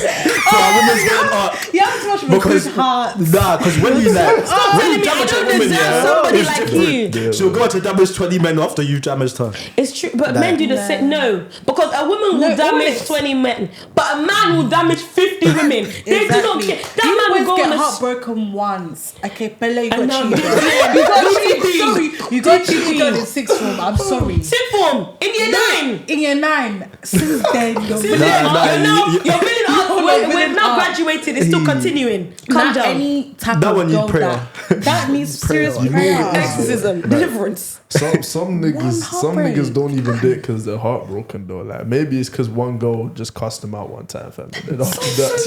for a woman's getting up. You have too much of a Because good heart. because when you like when telling you me damage I a don't woman, deserve somebody it's like different. you. She'll go on to damage 20 men after you've damaged her. It's true, but Like- men do the same. No, because a woman will No, damage always. 20 men, but a man will damage 50 women. They do not care. That You man will always go get on a heartbroken once. Okay, Bella, you And got now cheated. this- You got DTD. cheated. Sorry, you got cheated on in sixth form. I'm sorry. Sixth form in year 9. In year 9, since then, you're Since really then, nah, you're now you- you're feeling up. You're We've feeling now up. graduated. It's still continuing. Calm not down. any type That of one need girl prayer. that needs serious Prayer. prayer. Exorcism, deliverance. Some niggas heartbreak. don't even do it because they're heartbroken though. Like maybe it's because one girl just cussed them out one time, fam. And then after that,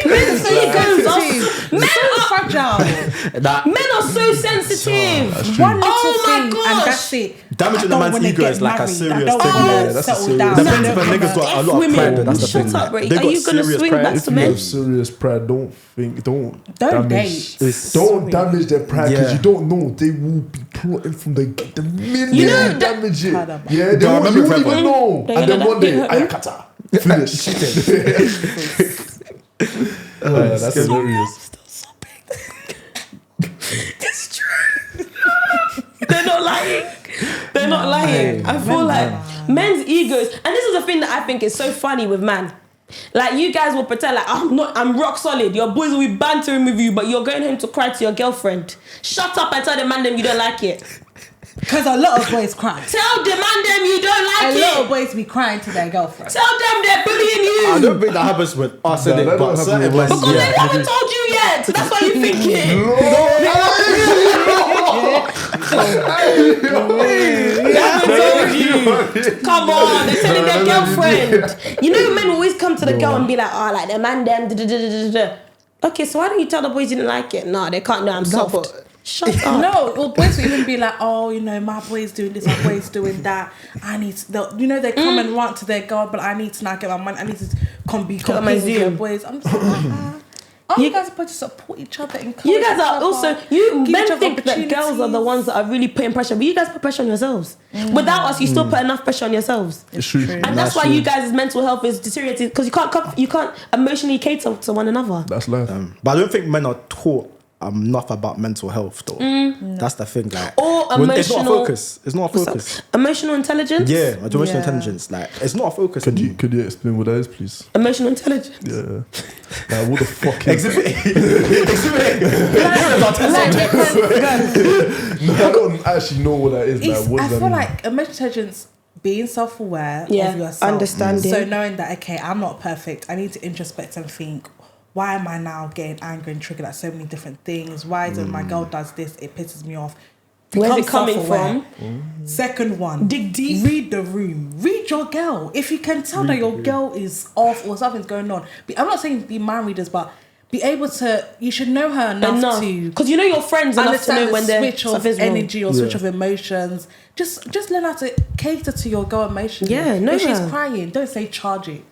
Men are so Sensitive. Men So are fragile. men are so sensitive. One little Oh my thing, gosh. and that's it. Damaging I a don't man's wanna ego get is like a married. serious I don't thing. wanna Yeah, that's a settle serious down. thing. Depends I if a don't nigga's wanna- got a F lot of women. pride. That's the Shut thing. up, like, bro. they Are got you gonna serious swing pride. back if to you men? have serious pride, don't Don't damage. date. Don't damage their pride because Yeah. you don't know they will be plotting from the minute You know you that- damage it. Kada. Yeah, they Don't won't, remember you won't forever. even know. Don't And you then know one that- day, ayakata, finish. That's hilarious. It's true. They're not lying. They're not lying. I feel like men's egos, and this is the thing that I think is so funny with man. Like you guys will pretend like I'm rock solid. Your boys will be bantering with you, but you're going home to cry to your girlfriend. Shut up and tell the man them you don't like it. Because a lot of boys cry. Tell the man them you don't like A lot of it. boys be crying to their girlfriend. Tell them they're bullying you. I don't think that happens with us, Nah, innit? that But don't happen certain with us. men, Because they yeah. haven't told you yet. That's why you think it. They haven't told you. Come on, they're telling their girlfriend. You know, men always come to the girl and be like, oh, like the man them. Da, da, da, da, da. Okay, so why don't you tell the boys you didn't like it? No, they can't know I'm soft. but- Shut up. No, well, boys will even be like, oh, you know, my boy's doing this, my boy's doing that. I need to, you know, they come and rant to their girl, but I need to now get my money. I need to compete on my with their Zoom. boys. I'm just like, you guys are supposed to support each other. You guys are also, you give men each other think that girls are the ones that are really putting pressure, but you guys put pressure on yourselves. Without us, you still put enough pressure on yourselves. It's true. And that's why you guys' mental health is deteriorating, because you can't emotionally cater to one another. That's life. But I don't think men are taught enough about mental health, though. That's the thing. Like, Or it's not a emotional- focus. It's not a focus. Emotional intelligence? Yeah, emotional Yeah. intelligence. Like, it's not a focus. Could you explain what that is, please? Emotional intelligence. Yeah. Like, what the fuck is Exhibit No, I don't actually know what that is. It's, Like, what I does that feel mean? like emotional intelligence, being self-aware Yeah, of yourself. understanding. So knowing that, okay, I'm not perfect. I need to introspect and think, why am I now getting angry and triggered at so many different things? Why is it my girl does this, it pisses me off? Where's Become it coming self-aware. from? Second one, Dig deep. Read the room. Read your girl. If you can tell that your girl is off or something's going on, I'm not saying be mind readers, but be able to. You should know her enough to, because you know your friends enough to know when they're switch of energy or switch of emotions. Just learn how to cater to your girl emotions. Yeah, know if she's her. crying, don't say charge it.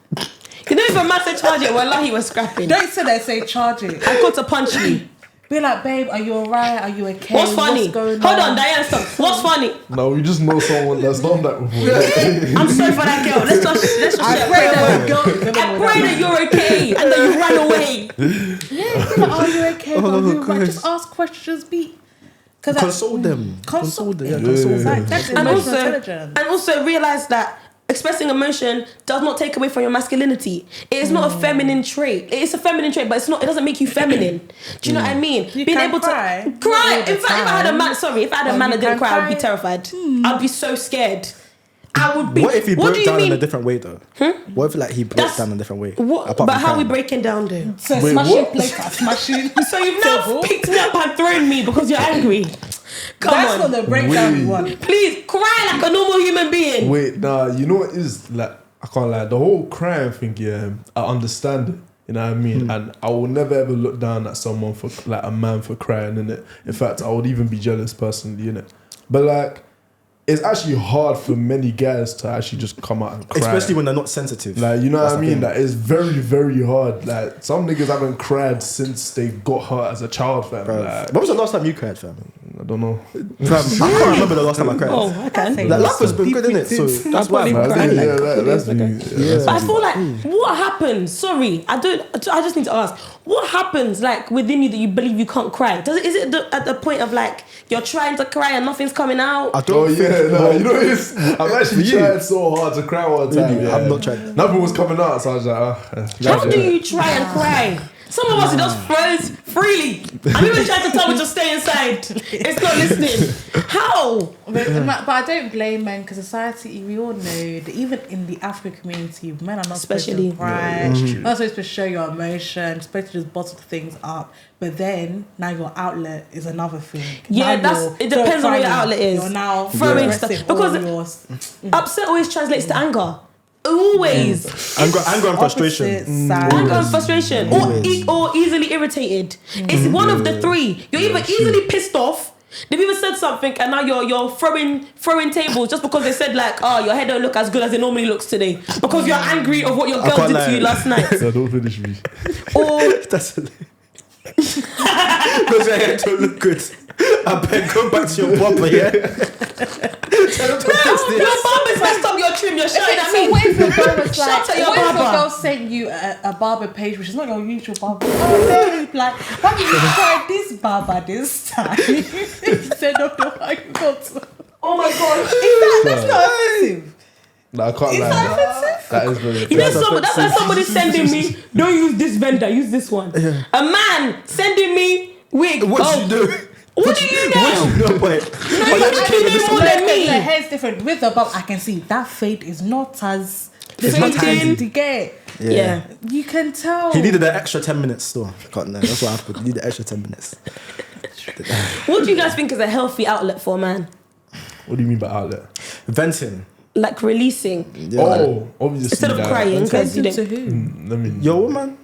You know, if a man said charge it, wallahi, we're scrapping. Don't sit there and say charge it. I got to punch you. Be like, babe, are you alright? Are you okay? What's funny? What's going Hold on? on, Diane, stop. What's funny? No, we just know someone that's done that before. I'm sorry for that girl. Let's just I pray that you're okay and that you ran away. Yeah, be like, are you okay? Are you right? Just ask questions, Console them. Console them. Yeah, console them. That's And emotional intelligence. and also realize that expressing emotion does not take away from your masculinity. It is not a feminine trait. It's a feminine trait, but it's not. It doesn't make you feminine. Do you know what I mean? You Being can able cry. to cry. Not all the In fact, if I had a man, if I had a man that didn't can cry, I'd be cry. terrified. I'd be so scared. I would be. What if he what broke do you down mean? in a different way though? What if like he broke That's- down in a different way? What, Apart but from how are we crying? breaking down though? So Wait, smashing what? plates are smashing. So you've now picked me up and thrown me because you're angry. Come That's on. not the breakdown we Wait. want. Please cry like a normal human being. Wait, nah, you know what is like? I can't lie. The whole crying thing, yeah, I understand it. You know what I mean? And I will never ever look down at someone for like a man for crying, innit? In fact, I would even be jealous personally, innit? But like, it's actually hard for many guys to actually just come out and cry. Especially when they're not sensitive. Like, you know That's what I the mean? thing. Like, it's very, very hard. Like, some niggas haven't cried since they got hurt as a child, fam. Bro, Like, when was the last time you cried, fam? I don't know. Fam, I can't remember the last time I cried. Oh, I can. Like, life has been good, innit? So that's why, probably man. cried. That's me. But I feel like what happens? Sorry, I just need to ask. What happens like within you that you believe you can't cry? Is it at the point of like you're trying to cry and nothing's coming out? I Oh don't think. yeah, no, you know what it is? I've actually You? tried so hard to cry one time. Really? Yeah. I've not tried. Nothing was coming out, so I was like, How do you try and cry? Some of us it just flows freely. I'm even trying to tell me to stay inside. It's not listening. How? But I don't blame men because society, we all know that even in the African community, men are not Especially- supposed to cry, not supposed to show your emotion, supposed to just bottle things up. But then now your outlet is another thing. Yeah, Now it depends on what your outlet is. You're now Throwing aggressive stuff. Because upset always translates to anger. Always. Anger and frustration. Anger and frustration. Or easily irritated. It's one of the three. You're either easily pissed off. They've even said something and now you're throwing tables just because they said like, oh, your head don't look as good as it normally looks today. Because you're angry of what your girl can't did lie. to you last night. no, don't finish me. Or That's because your hair don't look good. I bet go back to your barber, yeah? Tell him to fix your this. barber's messed up your trim, you're shouting at So me. what if your girl was Shout like, at your what if your barber. girl sent you a barber page which is not your usual barber? Oh no, like, why did you try this barber this time instead of the one you got to? Oh my god. That's not offensive. No, I can't lie. That is very You know, offensive. that's why somebody's sending me, don't use this vendor, use this one. A man sending me wig. What do you do? What do you know? What do you know, boy? I do know more than The me. hair's different. With the bob, I can see that fade is not as It's not Fading. to get. Yeah. You can tell. He needed that extra 10 minutes still. Can't know. That's what happened. He needed the extra 10 minutes. What do you guys think is a healthy outlet for a man? What do you mean by outlet? Venting. Like releasing. Yeah. Oh, obviously. Instead of like, crying, because you to don't. who? Let me. Your woman.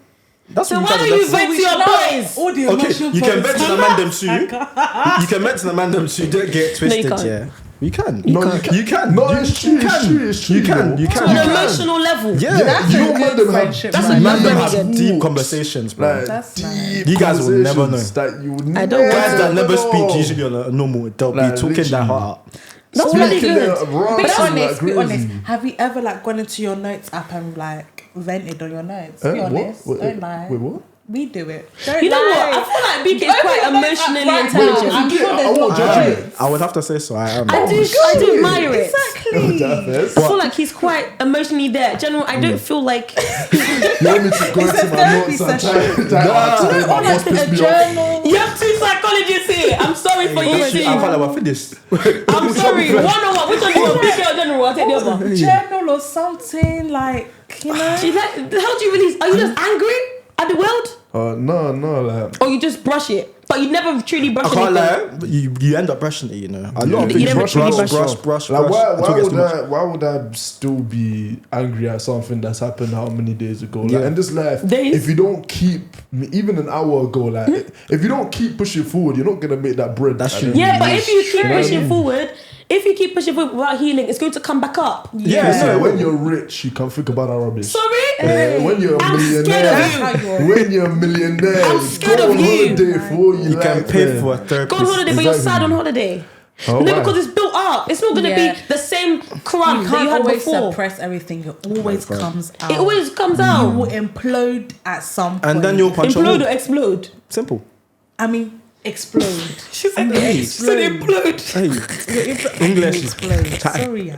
That's So what why you don't you guys vent to your boys? All the Okay, emotional you can vent problems. to the man them too. You can vent to the man them too. Don't get twisted, can't. yeah. You can. No, you can. No, it's true. It's true. It's true. You can. You To can. an You can. emotional level. Yeah. That's You a man good them have- friendship. That's right a Man them very have good. deep conversations, bro. Like, That's deep nice. You guys will never conversations that you would I don't Guys that never know. speak usually on a normal, they'll Like, be talking their literally. heart out. That's Speaking really good. their rhymes Be like honest. Be crazy. honest. Have you ever like gone into your notes app and like vented on your notes? Be What? honest. Wait, Don't lie. Wait, what? We do it. Don't You know lie. what? I feel like BK is Open quite your notes app emotionally right now. intelligent. I'm sure I there's won't not judge you. judgment. I would have to say so. I am. I do admire it. Exactly. I feel like he's quite emotionally there. General, I don't feel like You want me to go It's into a my therapy notes and session. type Or what like pissed a me off? journal. you have two psychologists here. I'm sorry for you. That's you. I thought I was finished. I'm sorry. One on one. Which one do you want? BK or general? I'll take the other. Journal or something like, you know. Do you like, how do you release? Are you just angry at the world? No, like Or you just brush it? but you never truly brush I can't anything. lie, but you end up brushing it, you know. A lot of You things never brush, truly brush, brush. brush. Like Until why would I still be angry at something that's happened how many days ago? Like in this life, Days. if you don't keep even an hour ago, like if you don't keep pushing forward, you're not gonna make that bread. That's at true. the end Yeah, of but the if day. you keep know what I pushing mean? forward, if you keep pushing forward without healing, it's going to come back up. Yeah, when you're rich, you can think about that rubbish. Sorry? When you're a I'm scared millionaire, of you. when you're a millionaire, I'm scared go of on you. holiday for all you You can like, pay man. for a therapist. Go on holiday, but you're Exactly. sad on holiday. Oh, No, why? because it's built up. It's not going to Yeah. be the same You crumb that can't you had always before. suppress everything. It always comes out. It always comes You out. will implode at some point. And then you'll punch a Implode or wall. explode. Simple. I mean, explode. She said Explode. implode. Hey, English is Explode. Sorry. Yeah.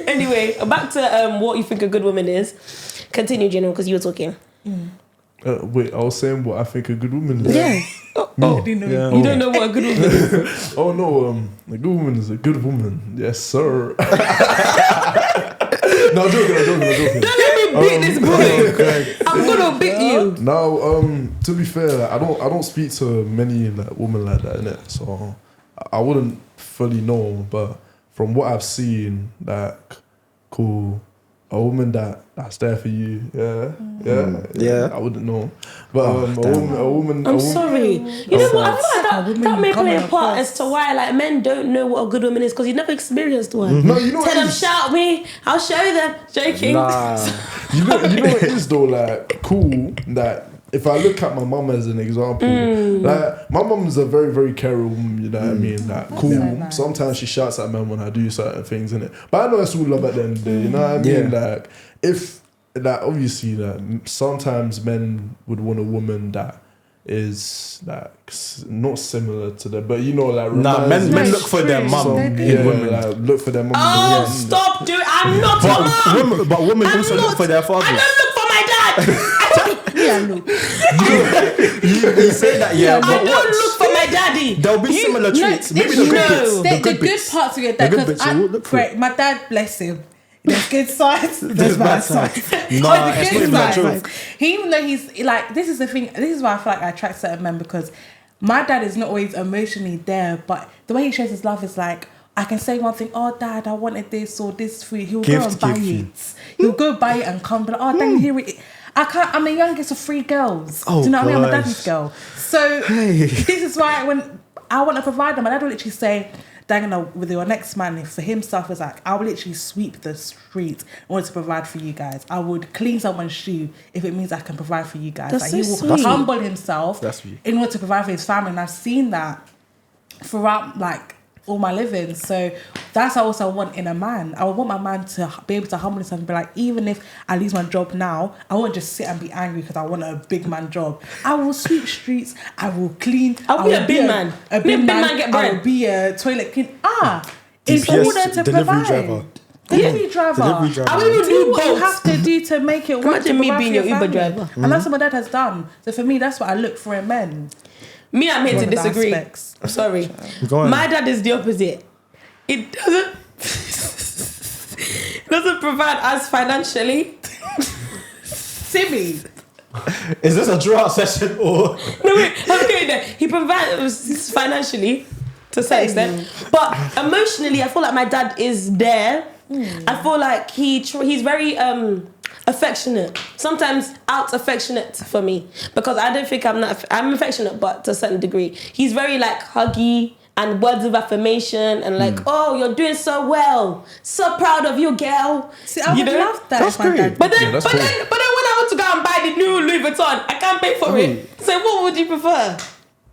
Anyway, back to what you think a good woman is. Continue, General, because you were talking. Wait, I was saying what I think a good woman is. Yeah. I didn't know. Yeah. You don't know what a good woman is. Oh no, a good woman is a good woman. Yes, sir. No, I'm joking. Don't let me beat this boy. I'm gonna beat you. Now, to be fair, like, I don't speak to many like women like that, innit? So I wouldn't fully know, but from what I've seen, like, cool, a woman that's there for you, yeah. I wouldn't know, but a woman. I'm sorry. You know what? I feel like that may play a part as to why like men don't know what a good woman is because you never experienced one. No, you know Tell what them, it is? shout me, I'll show them. Joking. Nah. You know what it is though, like cool that if I look at my mum as an example, like my mum's a very, very caring woman, you know what I mean? Like cool. so nice. Sometimes she shouts at me when I do certain things, innit? But I know it's all love at the end of the day, you know what I mean? Yeah. Like if like obviously like sometimes men would want a woman that is like not similar to them, but you know like Nah, reminds men them look for their true. mum They in do. yeah, women. like, look for their mum. Oh, stop doing. I'm not a mom. But women I'm also not, look for their fathers. I don't look for my dad. Yeah, look. You say that, yeah, I but don't what? look for my daddy. There'll be similar traits. Maybe it's the good no. bits. The good bits. parts of your The dad. good Because bits, you will look for great, it. my dad, bless him. There's good sides, There's there's bad bad sides. sides. Nah, On the it's good not even a side, joke. even though he's like, this is the thing, this is why I feel like I attract certain men because my dad is not always emotionally there, but the way he shows his love is like, I can say one thing, oh dad, I wanted this or this food. He'll go and buy it. He'll go buy it and come, but oh, dang, here it is. I'm the youngest of 3 girls. Oh, Do you know what I mean? I'm a gosh. daddy's girl. So this is why when I want to provide them, my dad will literally say, Dang, with your next man, for him stuff is like, I will literally sweep the streets in order to provide for you guys. I would clean someone's shoe if it means I can provide for you guys. That's Like, so he will sweet. humble himself That's sweet. in order to provide for his family. And I've seen that throughout like all my living. So that's also I want in a man. I want my man to be able to humble himself and be like, even if I lose my job now, I won't just sit and be angry because I want a big man job. I will sweep streets. I will clean. I'll be a big man. A Be a big big man. man get I bread. will be a toilet clean. In DPS, order to delivery provide. driver. Delivery driver. Delivery driver. I will even Do do what you both. have to do to make it work. Imagine to me provide being for your Uber family. driver. And that's what my dad has done. So for me, that's what I look for in men. Me, I'm here One to of the disagree. aspects. I'm sorry. Go on. My dad is the opposite. It doesn't provide us financially. Timmy. Is this a draw session or? No, wait, I'm getting there. He provides us financially to a certain extent, but emotionally, I feel like my dad is there. I feel like he's very affectionate. Sometimes out affectionate for me because I don't think I'm affectionate, but to a certain degree, he's very like huggy and words of affirmation and like, oh, you're doing so well, so proud of you, girl. See, I would love that. That's if my great. dad But then, Yeah, that's but cool. then when I want to go and buy the new Louis Vuitton, I can't pay for it. So what would you prefer?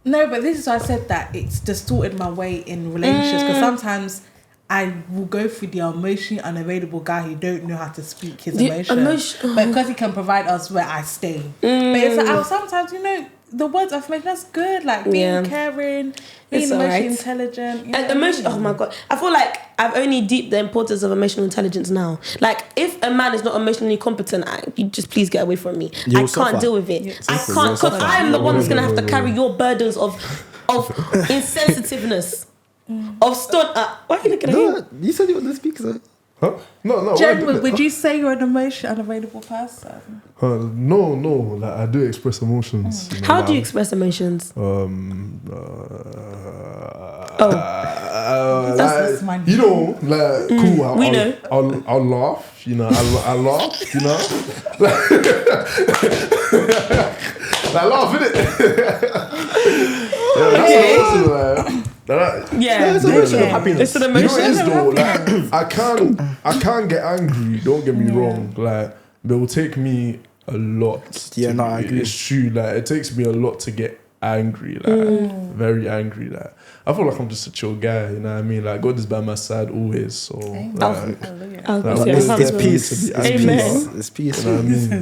No, but this is why I said that it's distorted my way in relationships because sometimes I will go through the emotionally unavailable guy who don't know how to speak his emotions. But because he can provide us where I stay. But it's like, sometimes, the words of affirmation, that's good. Like being caring, being It's emotionally alright. intelligent. And emotion. Oh my god! I feel like I've only deeped the importance of emotional intelligence now. Like, if a man is not emotionally competent, you just please get away from me. You I will can't suffer. deal with it. Yeah, I simple. can't You'll because suffer. I'm the one that's gonna have to carry your burdens of insensitiveness, of stone. Why are you looking at him? No, you said you were the speaker. Huh? No. Jen, would you say you're an unavailable person? No. Like I do express emotions. You know, How do you express emotions? That's my you know, like cool. We know. I'll laugh. You know, I laugh. You know, I laugh, innit? Yeah, it's an emotion of happiness. It's an You know emotion. what it is though? Like I can't get angry. Don't get me wrong. Like it will take me a lot. I agree. It's true. Like it takes me a lot to get angry. Like very angry. Like I feel like I'm just a chill guy. You know what I mean? Like God is by my side always. So like, It's peace. Amen. It's peace. you know what I mean?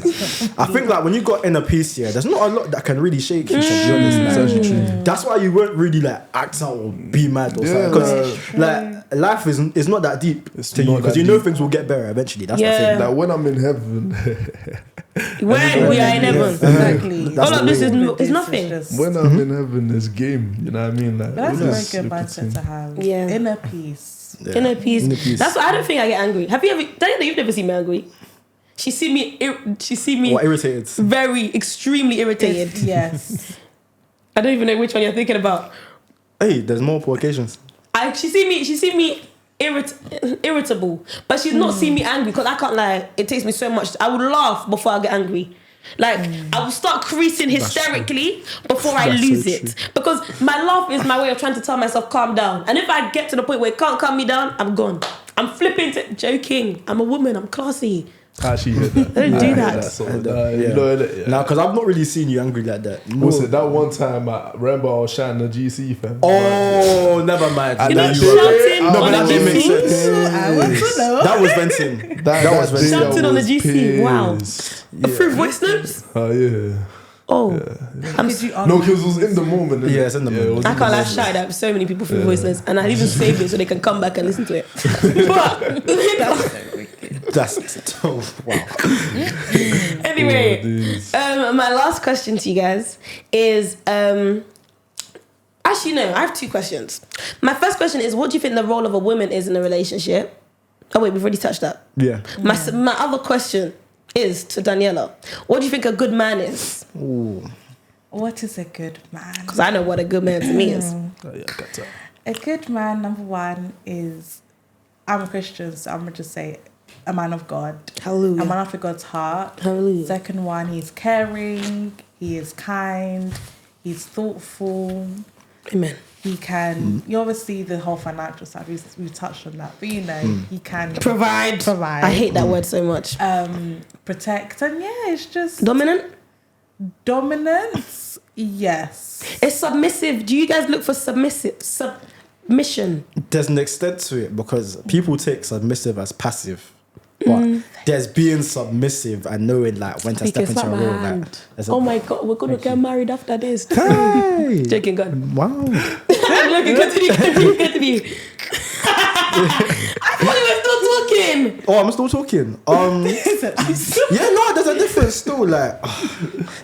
I think like when you got inner peace, there's not a lot that can really shake you. To be honest, like. That's why you won't really like act out or be mad or something. Because like life is not that deep to you because you know things will get better eventually. That's the thing. Like when I'm in heaven. When we are in heaven, Exactly. all of this is nothing. When I'm in heaven, there's game. You know what I mean? Like That's a it's very good a mindset to have. Yeah. Inner peace. Yeah. Inner peace. Inner peace. That's why I don't think I get angry. Have you ever? Diana, you've never seen me angry. She see me What irritated? very extremely irritated. Yes. I don't even know which one you're thinking about. Hey, there's multiple occasions. She see me irritable, but she's not seen me angry because I can't lie. It takes me so much. I would laugh before I get angry. Like I will start creasing hysterically before I lose it because my laugh is my way of trying to tell myself calm down. And if I get to the point where it can't calm me down, I'm gone. I'm flipping to joking. I'm a woman. I'm classy. I actually heard that. I don't do that. So, Yeah. you know, yeah. Now, because I've not really seen you angry like that. No. What's it? That one time I remember I was shouting the GC fam. Oh, never mind. And You know, that shouting day- No, but on that the did make GC. sense. I want to know. That was venting. That was day venting. I Shouting on the was GC. Wow. pissed. Through voice notes. Oh yeah. Oh, Did you No, because it was in the moment. innit? Yeah, it's in the moment. it was I in can't the lie, moment. shout out so many people through voice notes, and I even saved it so they can come back and listen to it. But That's wow. anyway, Oh, these. my last question to you guys is actually no, I have two questions. My first question is, what do you think the role of a woman is in a relationship? Oh wait, we've already touched that. Yeah. My other question is to Daniela. What do you think a good man is? Ooh. What is a good man? Because I know what a good man to me is. Oh, yeah, got that. A good man, number one, is I'm a Christian, so I'm gonna just say a man of God. Hallelujah. A man after God's heart. Hallelujah. Second one, he's caring, he is kind, he's thoughtful. Amen. He can. You obviously the whole financial side. We touched on that, but you know he can Provide. I hate that word so much. protect, and yeah, it's just Dominant? dominance. Yes. It's submissive. Do you guys look for submission? There's an extent to it because people take submissive as passive. But there's being submissive and knowing like when to step into a role. Like, Oh my God, we're going to get married after this. Hey! Joking, God. Wow. Continue. I thought you were still talking. Oh, I'm still talking. Yeah, no, there's a difference still. Like,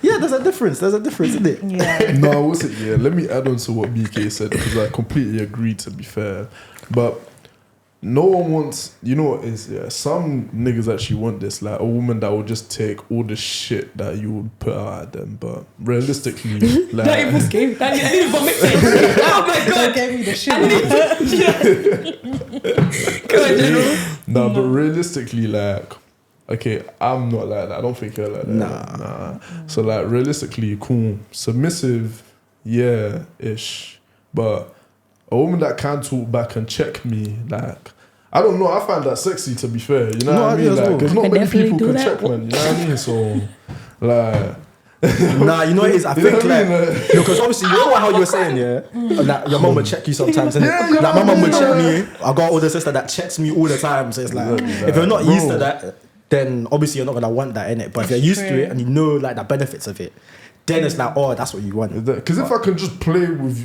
yeah, there's a difference. There's a difference, isn't it? Yeah. No, what's it? Yeah, let me add on to what BK said because I completely agree. To be fair, but no one wants. You know what is? Yeah, some niggas actually want this, like a woman that will just take all the shit that you would put out at them. But realistically, like That even scary. I didn't vomit. Oh my Don't God. get me the shit. Go on, General. no, but realistically, like. Okay, I'm not like that. I don't think you're like that. Nah. So like realistically, cool, submissive, yeah, ish. But a woman that can talk back and check me, like I don't know. I find that sexy. To be fair, you know No, what I I do mean. as Like, well. because I not can many definitely people do can that. check, man. You know what I mean. So like. Nah, you know what it is? I You know think what I like mean? because obviously you know how you were saying, yeah, like your mom would check you sometimes, and Yeah, like my mom would yeah. check me. I got an older sister that checks me all the time, so it's like if you're not used to that, then obviously you're not gonna want that in it. But if you're used to it and you know like the benefits of it, then it's like, oh, that's what you want. Because if I can just play about with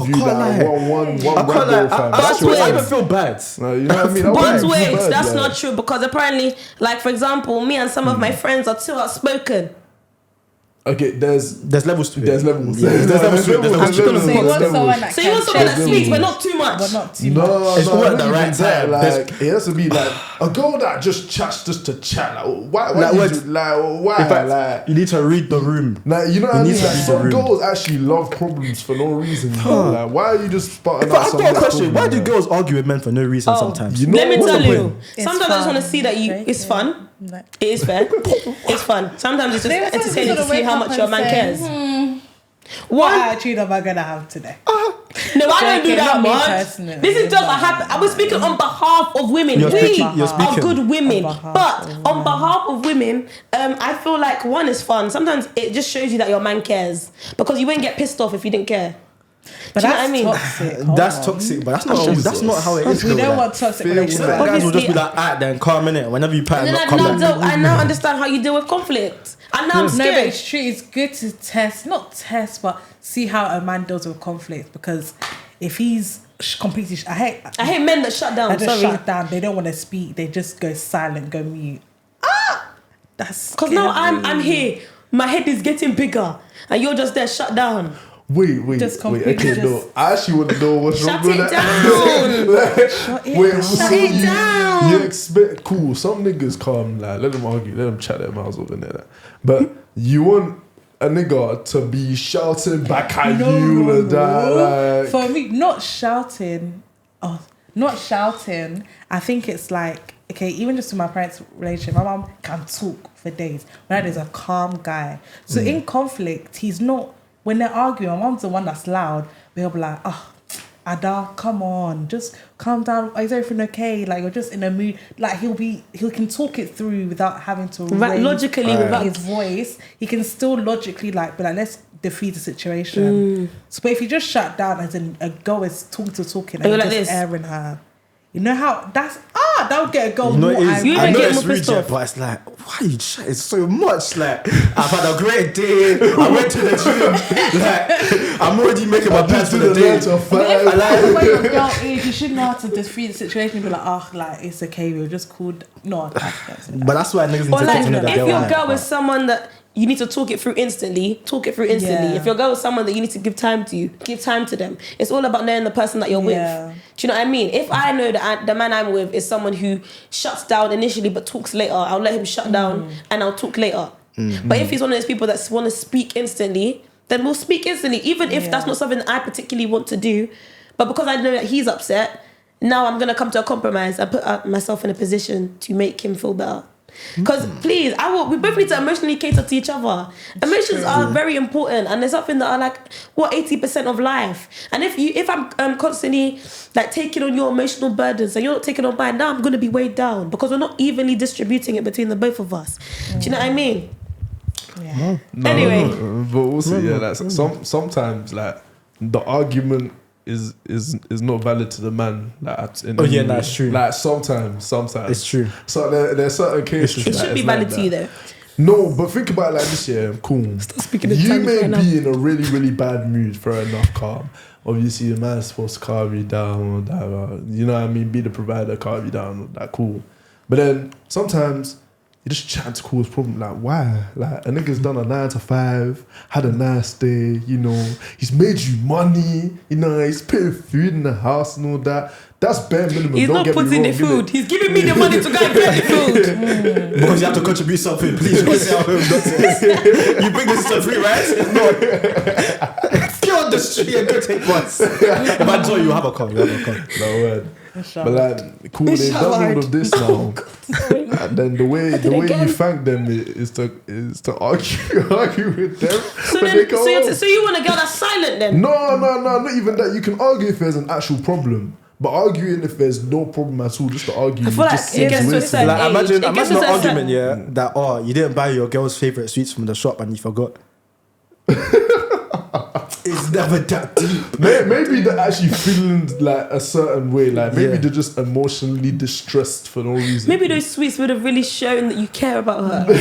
you, can't that lie. one I can't random lie. fam. I That's what I even feel bad. you know what I mean. But wouldn't wait, feel bad, that's like. not true because apparently, like for example, me and some of my friends are too outspoken. Okay, there's levels to it. There's levels. Yeah, there's levels to it. I'm just gonna say, So you want someone that So you want someone that's sweet, but not too much. but not too much. No, It's all at the not right even that. time. Like it has to be like a girl that just chats just to chat. Like why? Like, Why? Why? In fact, Like you need to read the room. Like, you know what I You mean? need to Like, read the some room. girls actually love problems for no reason. Like, why are you just spotting But out I've got a someone's question. Why do problem, girls argue with men for no reason sometimes? You know Let me what's tell the you. point? It's Sometimes I just fun. want to see that you. Okay, It's yeah. fun. Like- It is fair. It's fun. Sometimes it's just There was some entertaining to people that see how wake much up your and man say, cares. What One, attitude am I gonna have today? no, I don't do Joking, that not me much. personally. This is just I was speaking on behalf of women. You're We speaking- you're are speaking. good women, On behalf but of on behalf of women, I feel like one is fun. Sometimes it just shows you that your man cares because you wouldn't get pissed off if you didn't care. But Do you know that's what I mean? toxic. That's Hold on. toxic, but that's not how it is. We though, don't like. want toxic Fair relationships. Like, guys will just be Obviously- like, alright then, calm in it. Whenever you pat And and then not come back. I now understand how you deal with conflict. And now I'm No, but scared. it's true. It's good to not test, but see how a man deals with conflict. Because if he's completely, I I hate men that shut down. I just Sorry. shut down. They don't want to speak. They just go silent, go mute. That's Because now scary. I'm here. My head is getting bigger. And you're just there shut down. Wait. Just Okay, completely no. just- I actually want to know what's Shut wrong with it that. Shut it Wait, down. so Shut it down. you expect cool? Some niggas come like let them argue, let them chat their mouths off in there. But you want a nigga to be shouting back at you and that, like For me, not shouting. I think it's like, okay, even just to my parents' relationship, my mom can talk for days. My dad is a calm guy. So in conflict, he's not, when they're arguing, my mom's the one that's loud. They'll be like, Ada, come on, just calm down. Is everything okay? Like, you're just in a mood. Like, he can talk it through without having to Right, raise logically, without his voice. He can still logically be like, let's defeat the situation. So, but if you just shut down as in a girl is talking and you're you're like just this. airing her, you know how that would get a girl You know more it is. angry. You I even know get it's more rude, pissed yeah, off. but it's like, why are you chatting so much? Like, I've had a great day. I went to the gym. Like, I'm already making my plans for the day. 9 to 5. But if that's the way your girl is, you should know how to defeat the situation and be like, it's okay, we'll just call. No, that's But that's why niggas need Or to like, get to know that if girl. your innit? girl is someone that you need to talk it through instantly, talk it through instantly. Yeah. If your girl is someone that you need to give time to, give time to them. It's all about knowing the person that you're Yeah. with. Do you know what I mean? If I know that the man I'm with is someone who shuts down initially but talks later, I'll let him shut down and I'll talk later. But if he's one of those people that want to speak instantly, then we'll speak instantly, even if that's not something that I particularly want to do. But because I know that he's upset, now I'm going to come to a compromise and put myself in a position to make him feel better. Because please, we both need to emotionally cater to each other. Emotions are very important, and they're something that are like 80% of life. And if I'm constantly like taking on your emotional burdens and you're not taking on mine, now I'm gonna be weighed down because we're not evenly distributing it between the both of us. Do you know what I mean? Yeah. Anyway. But also, yeah, like sometimes like the argument is not valid to the man. Like, That's true. Like sometimes It's true. So there's certain cases. It should be valid to you though. No, but think about it like this, yeah. Cool. speaking in You tongues may right now. be in a really, really bad mood for enough calm. Obviously, the man's supposed to calm you down. You know what I mean? Be the provider, calm you down. That cool. But then sometimes you just chat to cause problem. Like, why? Like, a nigga's done a 9 to 5, had a nice day, you know. He's made you money, you know. He's putting food in the house and all that. That's bare minimum. He's Don't not get me putting wrong, the food. innit? He's giving me the money to go and get the food. Because you have to contribute something, please. Don't say I'm you bring this to free, right? It's not. Get on the street and go take bus. If I tell you, have a car. No word. But like, cool, they've done all of this now. And then the way you thank them is to argue with them. So you want a girl that's silent then? No, not even that. You can argue if there's an actual problem. But arguing if there's no problem at all, just to argue, I feel like just it gets to a wasted. certain Like, age. imagine It gets an to a certain- argument, yeah, that you didn't buy your girl's favourite sweets from the shop and you forgot. It's never that deep. Maybe they're actually feeling like a certain way. Like maybe Yeah. they're just emotionally distressed for no reason. Maybe those sweets would have really shown that you care about her. Make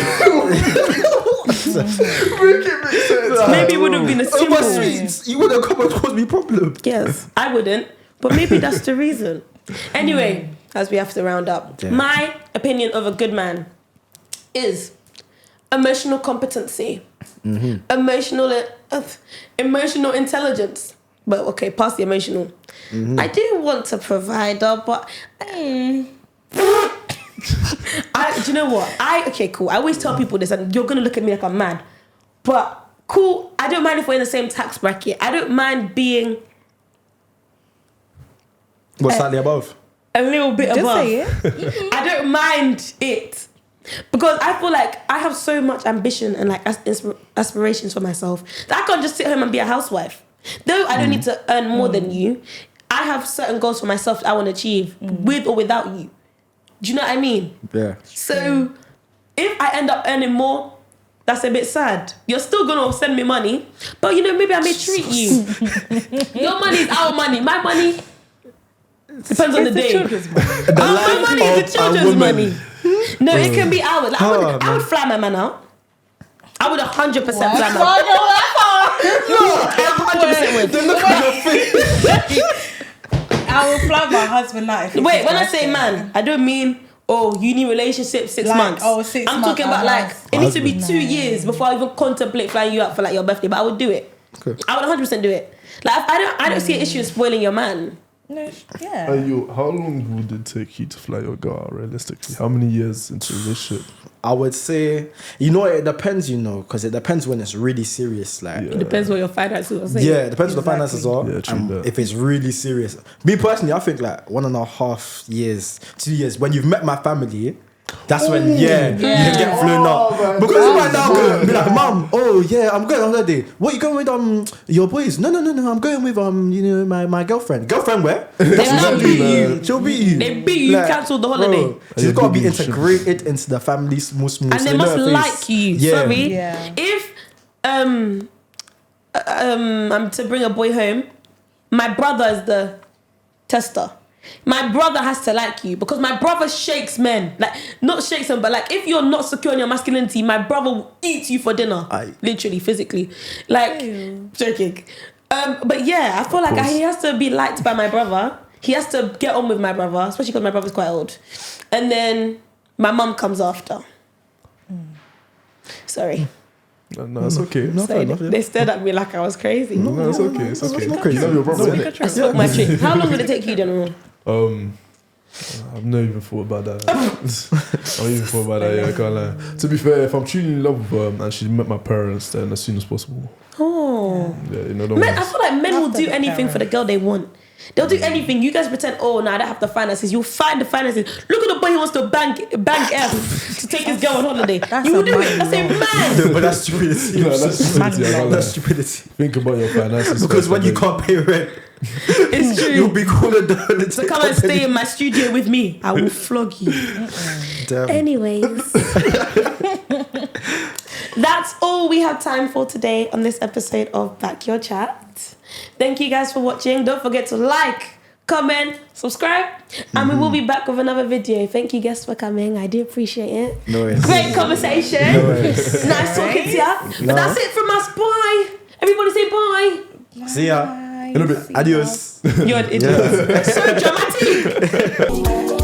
it make sense. Maybe it would have been a simple. Over sweets, you wouldn't come and cause me problem. Yes, I wouldn't. But maybe that's the reason. Anyway, as we have to round up, Yeah. my opinion of a good man is emotional competency, emotional intelligence. But okay, past the emotional. I do want a provider, but do you know what? Okay, cool. I always tell people this, and you're gonna look at me like I'm mad. But cool, I don't mind if we're in the same tax bracket. I don't mind being slightly above? A little bit Just above. say it. I don't mind it. Because I feel like I have so much ambition and like aspirations for myself that I can't just sit home and be a housewife. Though I don't need to earn more than you, I have certain goals for myself that I want to achieve with or without you. Do you know what I mean? Yeah. So if I end up earning more, that's a bit sad. You're still gonna send me money, but you know, maybe I may treat you. Your money is our money. My money depends on the day. My money is the children's money. No, it can be ours. Like, I would fly my man out. I would 100% fly my man out. I 100% would. Look at your face. I will fly my husband out. If Wait, when I say man, I don't mean you need relationship 6 months. 6 I'm months. talking about like it needs to be 2 years before I even contemplate flying you out for like your birthday. But I would do it. Okay. I would 100% do it. Like I don't see an issue in spoiling your man. No, yeah. How long would it take you to fly your girl out, realistically? How many years into a relationship? I would say, it depends, because it depends when it's really serious. Like, It depends what your finances are saying. yeah, it depends on the finances are. Yeah, true that. If it's really serious. Me personally, I think like 1.5 years, 2 years, when you've met my family, that's when, you can get flown up. man. Because right now, I'm gonna be like, Mum, I'm going on holiday. What, you going with your boys? No, I'm going with my girlfriend. Girlfriend where? She'll beat you. She'll beat you. They beat you, cancel the holiday. Bro, she's got to be integrated into the family, small. And they must like you. Yeah. Sorry. Yeah. If I'm to bring a boy home, my brother is the tester. My brother has to like you because my brother shakes men. Like, not shakes them, but like if you're not secure in your masculinity, my brother will eat you for dinner. Literally, physically. Like, joking. But yeah, I feel like he has to be liked by my brother. He has to get on with my brother, especially because my brother's quite old. And then my mum comes after. Sorry. No, it's okay. No, fair enough, yeah. They stared at me like I was crazy. No, it's okay. It's okay. not crazy. You know your brother. I smoked my tree. How long did it take you, General? I've never even thought about that. Yeah, I can't lie. To be fair, if I'm truly in love with her and she met my parents, then as soon as possible. Oh. Yeah, Men, I feel like men will do the anything for the girl they want. They'll do anything. You guys pretend, I don't have the finances. You'll find the finances. Look at the boy who wants to bank F to take his girl on holiday. You will do it. That's a man. No, but that's stupidity. No, that's stupidity. I can't lie. That's stupidity. Think about your finances. Because first, when and you then- can't pay rent, It's true. you'll be cooler down. So come and stay in my studio with me. I will flog you. Damn. Anyways. That's all we have time for today on this episode of Back Your Chat. Thank you guys for watching. Don't forget to like, comment, subscribe, and we will be back with another video. Thank you guys for coming. I do appreciate it. No worries. Great conversation. No worries. Nice talking to you. But that's it from us. Bye. Everybody say bye. See ya. In a bit. Adios. You're an idiot. So dramatic.